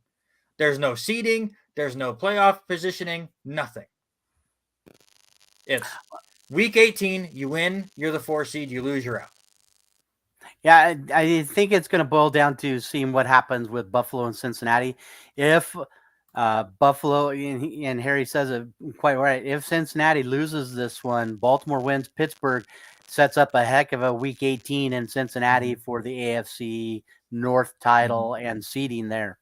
Speaker 1: There's no seeding. There's no playoff positioning. Nothing. It's Week 18. You win. You're the 4 seed. You lose. You're out.
Speaker 2: Yeah, I think it's going to boil down to seeing what happens with Buffalo and Cincinnati. If Buffalo, and Harry says it quite right, if Cincinnati loses this one, Baltimore wins, Pittsburgh sets up a heck of a Week 18 in Cincinnati for the AFC North title and seeding there.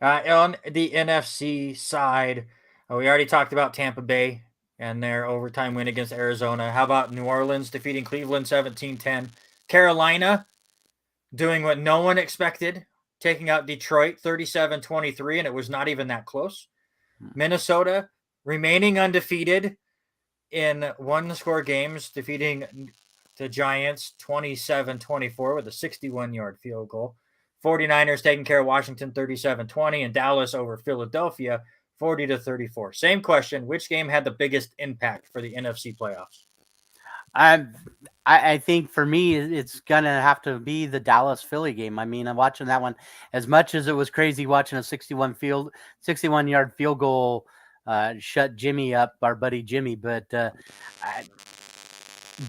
Speaker 1: On the NFC side, we already talked about Tampa Bay and their overtime win against Arizona. How about New Orleans defeating Cleveland 17-10? Carolina doing what no one expected, taking out Detroit 37-23, and it was not even that close. Minnesota remaining undefeated in one-score games, defeating the Giants 27-24 with a 61-yard field goal. 49ers taking care of Washington 37-20, and Dallas over Philadelphia 40-34. Same question, which game had the biggest impact for the NFC playoffs?
Speaker 2: I think for me, it's going to have to be the Dallas-Philly game. I mean, I'm watching that one. As much as it was crazy watching a 61-yard field goal shut Jimmy up, our buddy Jimmy. But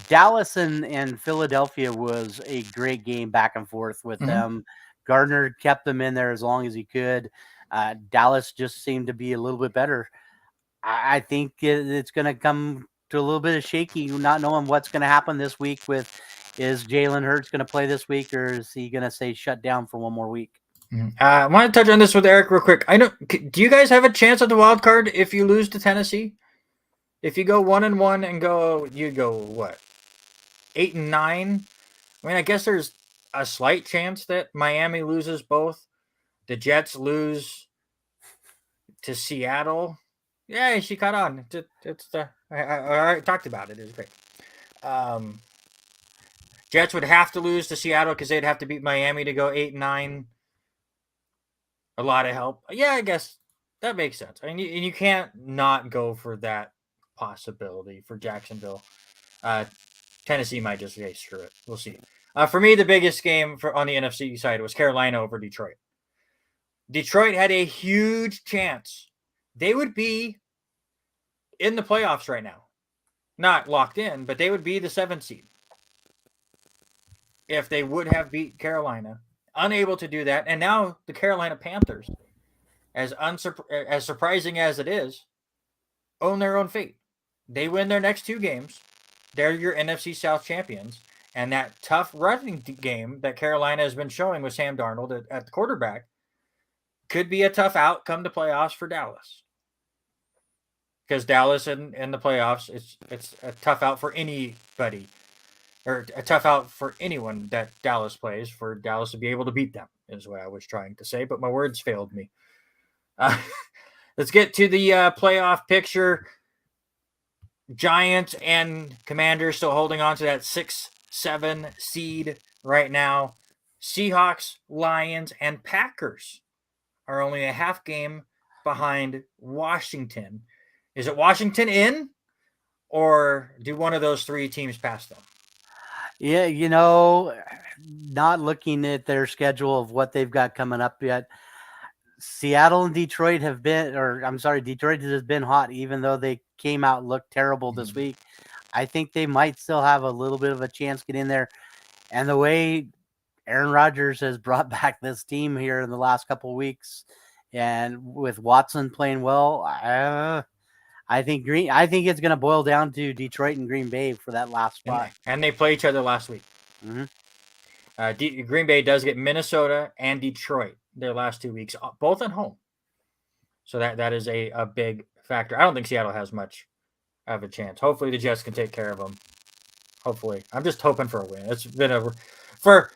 Speaker 2: Dallas and Philadelphia was a great game back and forth with them. Gardner kept them in there as long as he could. Dallas just seemed to be a little bit better. I think it's going to come to a little bit of shaky, not knowing what's going to happen this week is Jalen Hurts going to play this week, or is he going to say shut down for one more week?
Speaker 1: I want to touch on this with Eric real quick. Do you guys have a chance at the wild card if you lose to Tennessee? If you go 1-1 and you go what? 8-9? I mean, I guess there's a slight chance that Miami loses both. The Jets lose to Seattle. Yeah, she caught on. I already talked about it. It was great. Jets would have to lose to Seattle because they'd have to beat Miami to go 8-9. A lot of help. Yeah, I guess that makes sense. I mean, you can't not go for that possibility for Jacksonville. Tennessee might just say screw it. We'll see. For me, the biggest game on the NFC side was Carolina over Detroit. Detroit had a huge chance. They would be in the playoffs right now. Not locked in, but they would be the 7th seed. If they would have beat Carolina. Unable to do that. And now the Carolina Panthers, as surprising as it is, own their own fate. They win their next 2 games. They're your NFC South champions. And that tough running game that Carolina has been showing with Sam Darnold at the quarterback could be a tough outcome to playoffs for Dallas. Because Dallas in the playoffs, it's a tough out for anybody. Or a tough out for anyone that Dallas plays, for Dallas to be able to beat them, is what I was trying to say, but my words failed me. Let's get to the playoff picture. Giants and Commanders still holding on to that 6-7 seed right now. Seahawks, Lions, and Packers are only a half game behind Washington. Is it Washington in, or do one of those 3 teams pass them?
Speaker 2: Yeah, not looking at their schedule of what they've got coming up yet. Seattle and Detroit Detroit has been hot, even though they came out and looked terrible this week. I think they might still have a little bit of a chance to get in there. And the way Aaron Rodgers has brought back this team here in the last couple of weeks, and with Watson playing well, I think it's going to boil down to Detroit and Green Bay for that last spot.
Speaker 1: And they play each other last week. Green Bay does get Minnesota and Detroit their last 2 weeks, both at home. So that is a big factor. I don't think Seattle has much of a chance. Hopefully the Jets can take care of them. Hopefully. I'm just hoping for a win. It's been for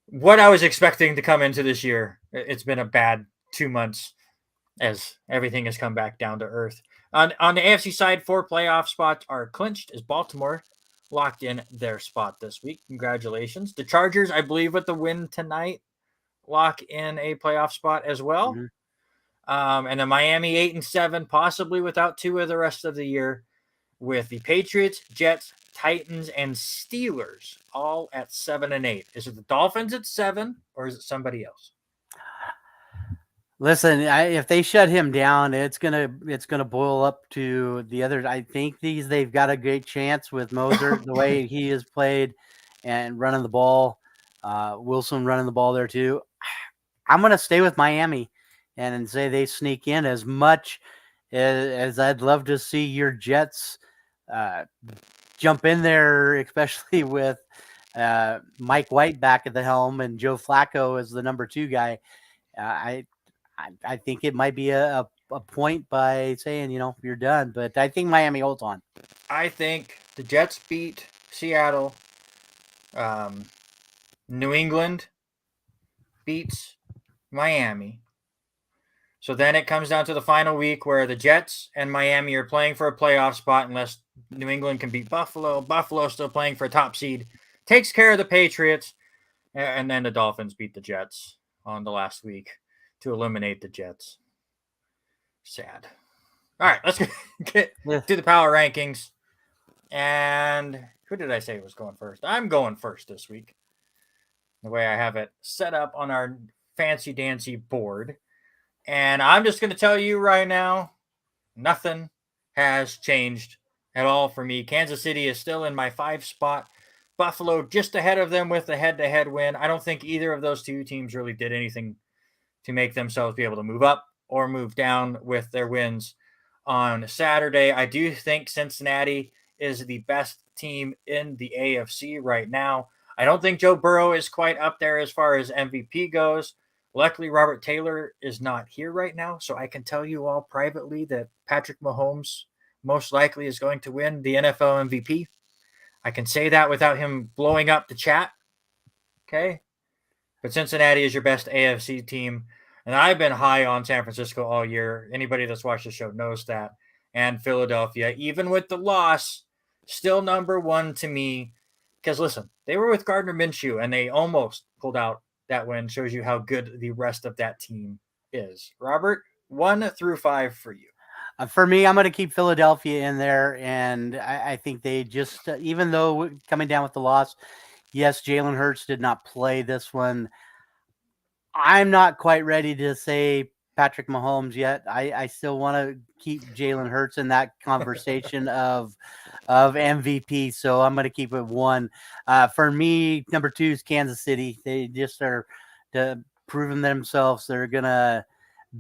Speaker 1: what I was expecting to come into this year, it's been a bad 2 months as everything has come back down to earth. On the AFC side, 4 playoff spots are clinched as Baltimore locked in their spot this week. Congratulations. The Chargers, I believe, with the win tonight, lock in a playoff spot as well. And the Miami 8-7, possibly without 2 of the rest of the year, with the Patriots, Jets, Titans, and Steelers all at 7-8. Is it the Dolphins at 7, or is it somebody else?
Speaker 2: Listen, if they shut him down, it's gonna boil up to the other. I think they've got a great chance with Moser, the way he has played and running the ball. Wilson running the ball there too. I'm gonna stay with Miami and say they sneak in. As much as I'd love to see your Jets jump in there, especially with Mike White back at the helm and Joe Flacco as the number 2 guy. I think it might be a point by saying, you're done. But I think Miami holds on.
Speaker 1: I think the Jets beat Seattle. New England beats Miami. So then it comes down to the final week where the Jets and Miami are playing for a playoff spot unless New England can beat Buffalo. Buffalo still playing for a top seed. Takes care of the Patriots. And then the Dolphins beat the Jets on the last week to eliminate the Jets. Sad. All right, let's get to the power rankings. And who did I say was going first? I'm going first this week. The way I have it set up on our fancy-dancy board. And I'm just going to tell you right now, Nothing has changed at all for me. Kansas City is still in my 5 spot. Buffalo just ahead of them with the head-to-head win. I don't think either of those two teams really did anything to make themselves be able to move up or move down with their wins on Saturday. I do think Cincinnati is the best team in the AFC right now. I don't think Joe Burrow is quite up there as far as MVP goes. Luckily, Robert Taylor is not here right now, so I can tell you all privately that Patrick Mahomes most likely is going to win the NFL MVP. I can say that without him blowing up the chat. Okay? But Cincinnati is your best AFC team. And I've been high on San Francisco all year. Anybody that's watched the show knows that. And Philadelphia, even with the loss, still number one to me. Because listen, they were with Gardner Minshew and they almost pulled out that win. Shows you how good the rest of that team is. Robert, 1 through 5 for you.
Speaker 2: For me, I'm going to keep Philadelphia in there. And I think they just, even though coming down with the loss, yes, Jalen Hurts did not play this one. I'm not quite ready to say Patrick Mahomes yet. I still want to keep Jalen Hurts in that conversation of MVP. So I'm going to keep it 1. For me, number 2 is Kansas City. They just are proving themselves. They're going to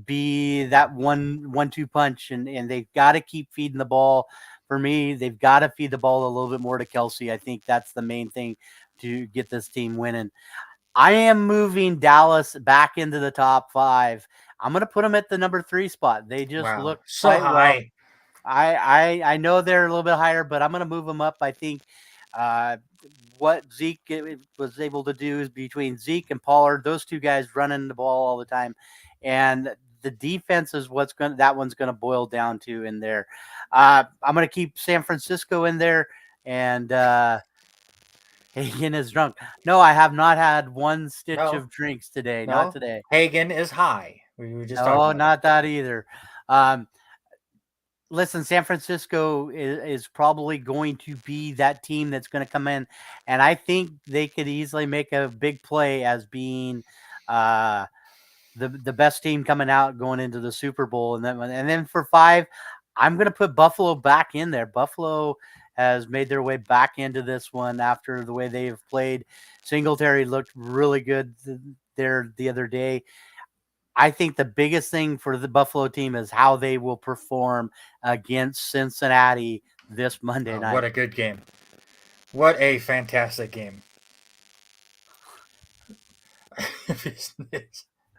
Speaker 2: be that 1-2 punch, and they've got to keep feeding the ball. For me, they've got to feed the ball a little bit more to Kelsey. I think that's the main thing to get this team winning. I am moving Dallas back into the top 5. I'm going to put them at the number 3 spot. They just look
Speaker 1: so
Speaker 2: quite
Speaker 1: high.
Speaker 2: Well. I know they're a little bit higher, but I'm going to move them up. I think what Zeke was able to do is between Zeke and Pollard, those two guys running the ball all the time, and the defense is that one's going to boil down to in there. I'm going to keep San Francisco in there, and Hagen is drunk. No, I have not had one stitch of drinks today.
Speaker 1: No.
Speaker 2: Not today.
Speaker 1: Hagen is high. We were just talking about
Speaker 2: not that either. Listen, San Francisco is probably going to be that team that's going to come in, and I think they could easily make a big play as being the best team coming out going into the Super Bowl. And then for 5, I'm going to put Buffalo back in there. Buffalo has made their way back into this one after the way they've played. Singletary looked really good there the other day. I think the biggest thing for the Buffalo team is how they will perform against Cincinnati this Monday night.
Speaker 1: What a good game. What a fantastic game.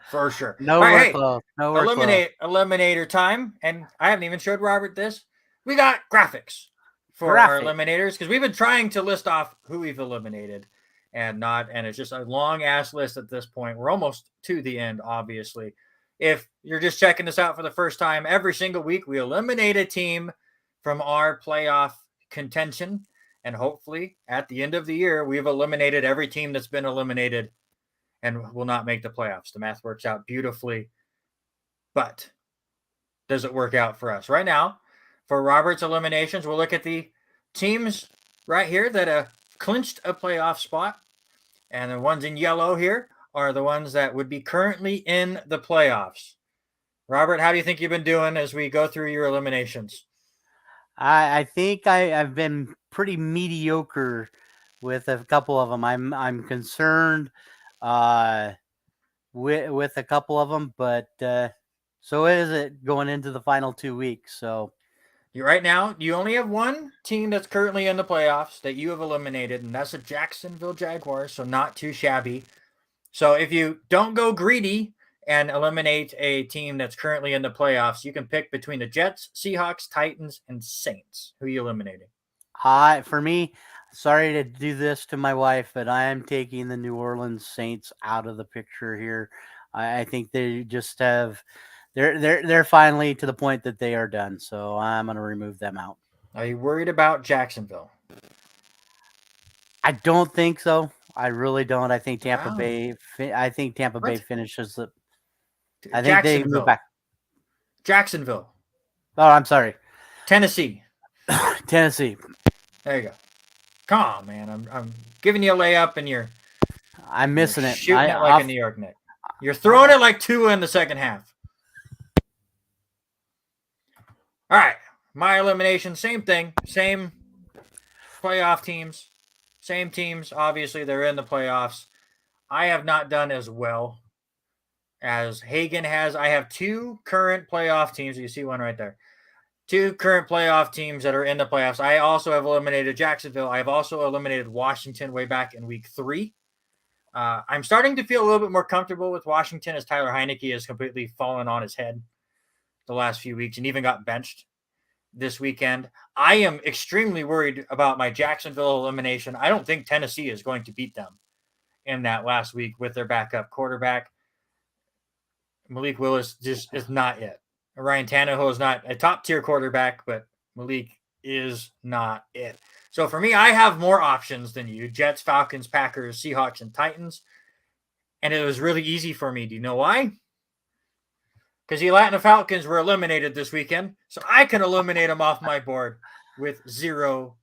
Speaker 1: For sure. Eliminator time. And I haven't even showed Robert this. We got graphics for our eliminators because we've been trying to list off who we've eliminated and it's just a long ass list at this point. We're almost to the end, obviously. If you're just checking this out for the first time, every single week we eliminate a team from our playoff contention, and hopefully at the end of the year we've eliminated every team that's been eliminated and will not make the playoffs. The math works out beautifully, but does it work out for us? Right now, for Robert's eliminations, we'll look at the teams right here that have clinched a playoff spot. And the ones in yellow here are the ones that would be currently in the playoffs. Robert, how do you think you've been doing as we go through your eliminations?
Speaker 2: I think I've been pretty mediocre with a couple of them. I'm concerned with a couple of them, but so is it going into the final 2 weeks. So
Speaker 1: right now, you only have one team that's currently in the playoffs that you have eliminated, and that's the Jacksonville Jaguars, so not too shabby. So if you don't go greedy and eliminate a team that's currently in the playoffs, you can pick between the Jets, Seahawks, Titans, and Saints. Who are you eliminating?
Speaker 2: For me, sorry to do this to my wife, but I am taking the New Orleans Saints out of the picture here. I think they just have... They're finally to the point that they are done, so I'm going to remove them out.
Speaker 1: Are you worried about Jacksonville?
Speaker 2: I don't think so. I really don't. I think Tampa Bay. I think Tampa Bay finishes it. I think they move back.
Speaker 1: Jacksonville.
Speaker 2: Oh, I'm sorry.
Speaker 1: Tennessee.
Speaker 2: Tennessee.
Speaker 1: There you go. Come on, man. I'm giving you a layup, and
Speaker 2: I'm missing it.
Speaker 1: Shooting it like a New York Knicks. You're throwing it like Tua in the second half. All right. My elimination, same thing. Same playoff teams. Same teams. Obviously, they're in the playoffs. I have not done as well as Hagen has. I have 2 current playoff teams. You see one right there. 2 current playoff teams that are in the playoffs. I also have eliminated Jacksonville. I have also eliminated Washington way back in week 3. I'm starting to feel a little bit more comfortable with Washington as Tyler Heineke has completely fallen on his head the last few weeks and even got benched this weekend. I am extremely worried about my Jacksonville elimination. I don't think Tennessee is going to beat them in that last week with their backup quarterback. Malik Willis just is not it. Ryan Tannehill is not a top-tier quarterback, but Malik is not it. So for me, I have more options than you. Jets, Falcons, Packers, Seahawks, and Titans. And it was really easy for me. Do you know why? Because the Atlanta Falcons were eliminated this weekend. So I can eliminate them off my board with zero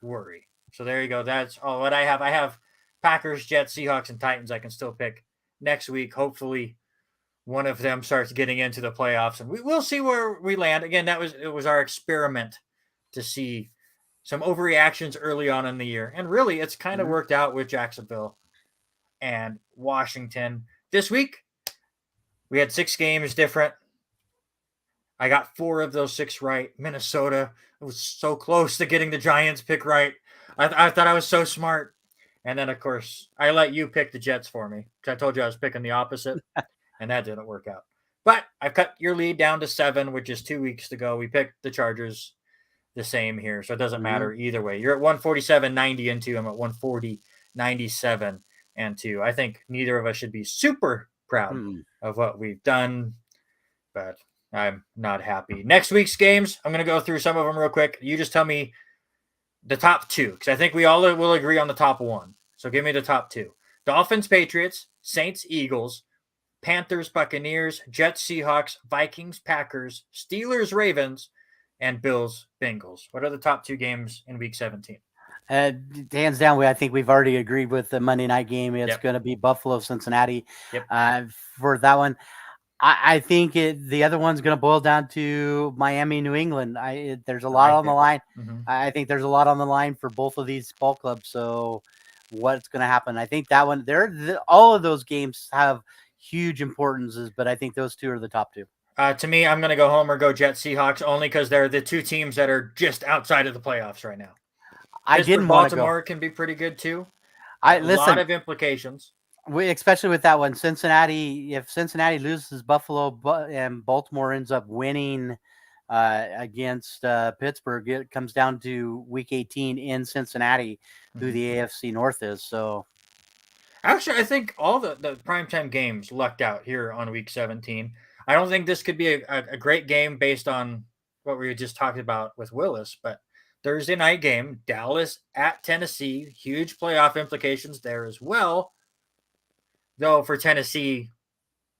Speaker 1: worry. So there you go. That's all what I have. I have Packers, Jets, Seahawks, and Titans I can still pick next week. Hopefully one of them starts getting into the playoffs, and we'll see where we land. Again, it was our experiment to see some overreactions early on in the year. And really, it's kind of worked out with Jacksonville and Washington. This week, we had 6 games different. I got 4 of those 6 right. Minnesota, it was so close to getting the Giants pick right. I thought I was so smart. And then, of course, I let you pick the Jets for me because I told you I was picking the opposite, and that didn't work out. But I've cut your lead down to 7, which is 2 weeks to go. We picked the Chargers the same here, so it doesn't matter either way. You're at 147.90 and 2. I'm at 140.97 and 2. I think neither of us should be super proud of what we've done, but I'm not happy. Next week's games, I'm going to go through some of them real quick. You just tell me the top 2, because I think we all will agree on the top 1. So give me the top 2. Dolphins, Patriots, Saints, Eagles, Panthers, Buccaneers, Jets, Seahawks, Vikings, Packers, Steelers, Ravens, and Bills, Bengals. What are the top 2 games in Week 17?
Speaker 2: Hands down, I think we've already agreed with the Monday night game. It's going to be Buffalo, Cincinnati. For that one. I think the other one's going to boil down to Miami, New England. There's a lot on the line. I think there's a lot on the line for both of these ball clubs. So what's going to happen? I think that one, all of those games have huge importances, but I think those 2 are the top 2.
Speaker 1: To me, I'm going to go home or go Jets, Seahawks, only because they're the 2 teams that are just outside of the playoffs right now.
Speaker 2: I didn't want to go.
Speaker 1: Baltimore can be pretty good too.
Speaker 2: A
Speaker 1: lot of implications.
Speaker 2: Especially with that one, Cincinnati. If Cincinnati loses Buffalo and Baltimore ends up winning against Pittsburgh, it comes down to Week 18 in Cincinnati, who the AFC North is. So,
Speaker 1: actually, I think all the primetime games lucked out here on Week 17. I don't think this could be a great game based on what we were just talking about with Willis, but Thursday night game, Dallas at Tennessee, huge playoff implications there as well. Though for Tennessee,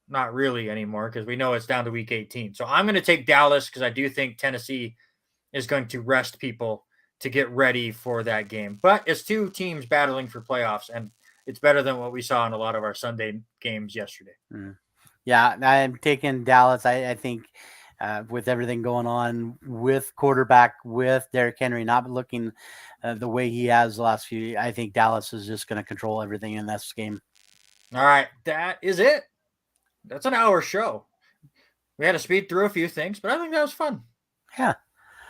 Speaker 1: not really anymore because we know it's down to Week 18. So I'm going to take Dallas because I do think Tennessee is going to rest people to get ready for that game. But it's 2 teams battling for playoffs, and it's better than what we saw in a lot of our Sunday games yesterday.
Speaker 2: Yeah, I'm taking Dallas. I think with everything going on with quarterback, with Derrick Henry not looking the way he has the last few, I think Dallas is just going to control everything in this game.
Speaker 1: All right, that is it. That's an hour show. We had to speed through a few things, but I think that was fun.
Speaker 2: Yeah.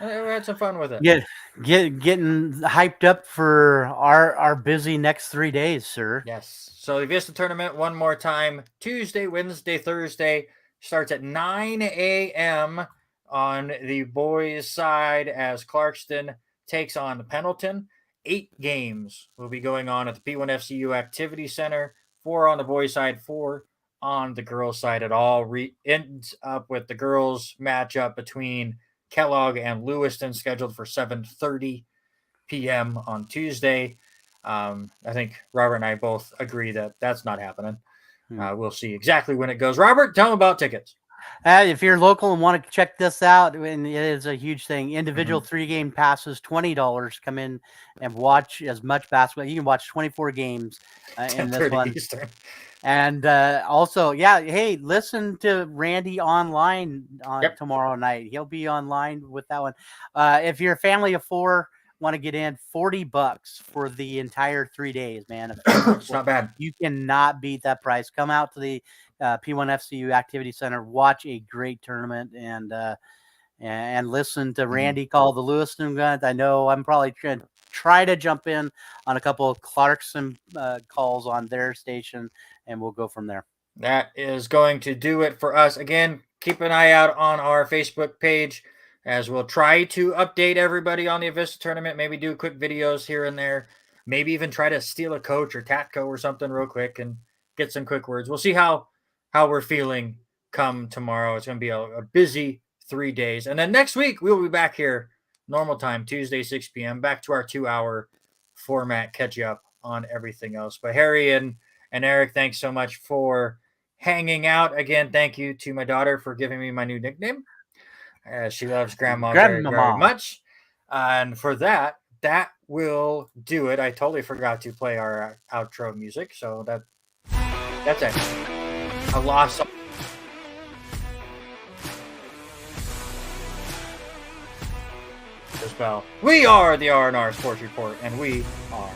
Speaker 1: We had some fun with it.
Speaker 2: Getting hyped up for our busy next 3 days, sir.
Speaker 1: Yes. So the Avista Tournament one more time. Tuesday, Wednesday, Thursday starts at 9 a.m. on the boys' side as Clarkston takes on Pendleton. 8 games will be going on at the P1FCU Activity Center. 4 on the boys' side, 4 on the girls' side. It all ends up with the girls' matchup between Kellogg and Lewiston scheduled for 7:30 p.m. on Tuesday. I think Robert and I both agree that that's not happening. We'll see exactly when it goes. Robert, tell them about tickets.
Speaker 2: If you're local and want to check this out, and it is a huge thing. Individual 3-game passes, $20. Come in and watch as much basketball. You can watch 24 games in this
Speaker 1: 10:30
Speaker 2: one.
Speaker 1: Eastern.
Speaker 2: And also, yeah, hey, listen to Randy online on tomorrow night. He'll be online with that one. If you're a family of 4, want to get in, $40 for the entire 3 days, man.
Speaker 1: It's not bad.
Speaker 2: You cannot beat that price. Come out to the P1 FCU Activity Center, watch a great tournament, and listen to Randy call the Lewiston Guns. I know I'm probably going to try to jump in on a couple of Clarkson calls on their station, and we'll go from there.
Speaker 1: That is going to do it for us. Again, keep an eye out on our Facebook page, as we'll try to update everybody on the Avista Tournament. Maybe do quick videos here and there. Maybe even try to steal a coach or Tatco or something real quick and get some quick words. We'll see how we're feeling come tomorrow. It's going to be a busy 3 days. And then next week, we'll be back here, normal time, Tuesday, 6 p.m., back to our 2-hour format, catch you up on everything else. But Harry and Eric, thanks so much for hanging out. Again, thank you to my daughter for giving me my new nickname. She loves Grandma very, very much. And for that will do it. I totally forgot to play our outro music, so that's it. I lost the spell. We are the R&R Sports Report, and we are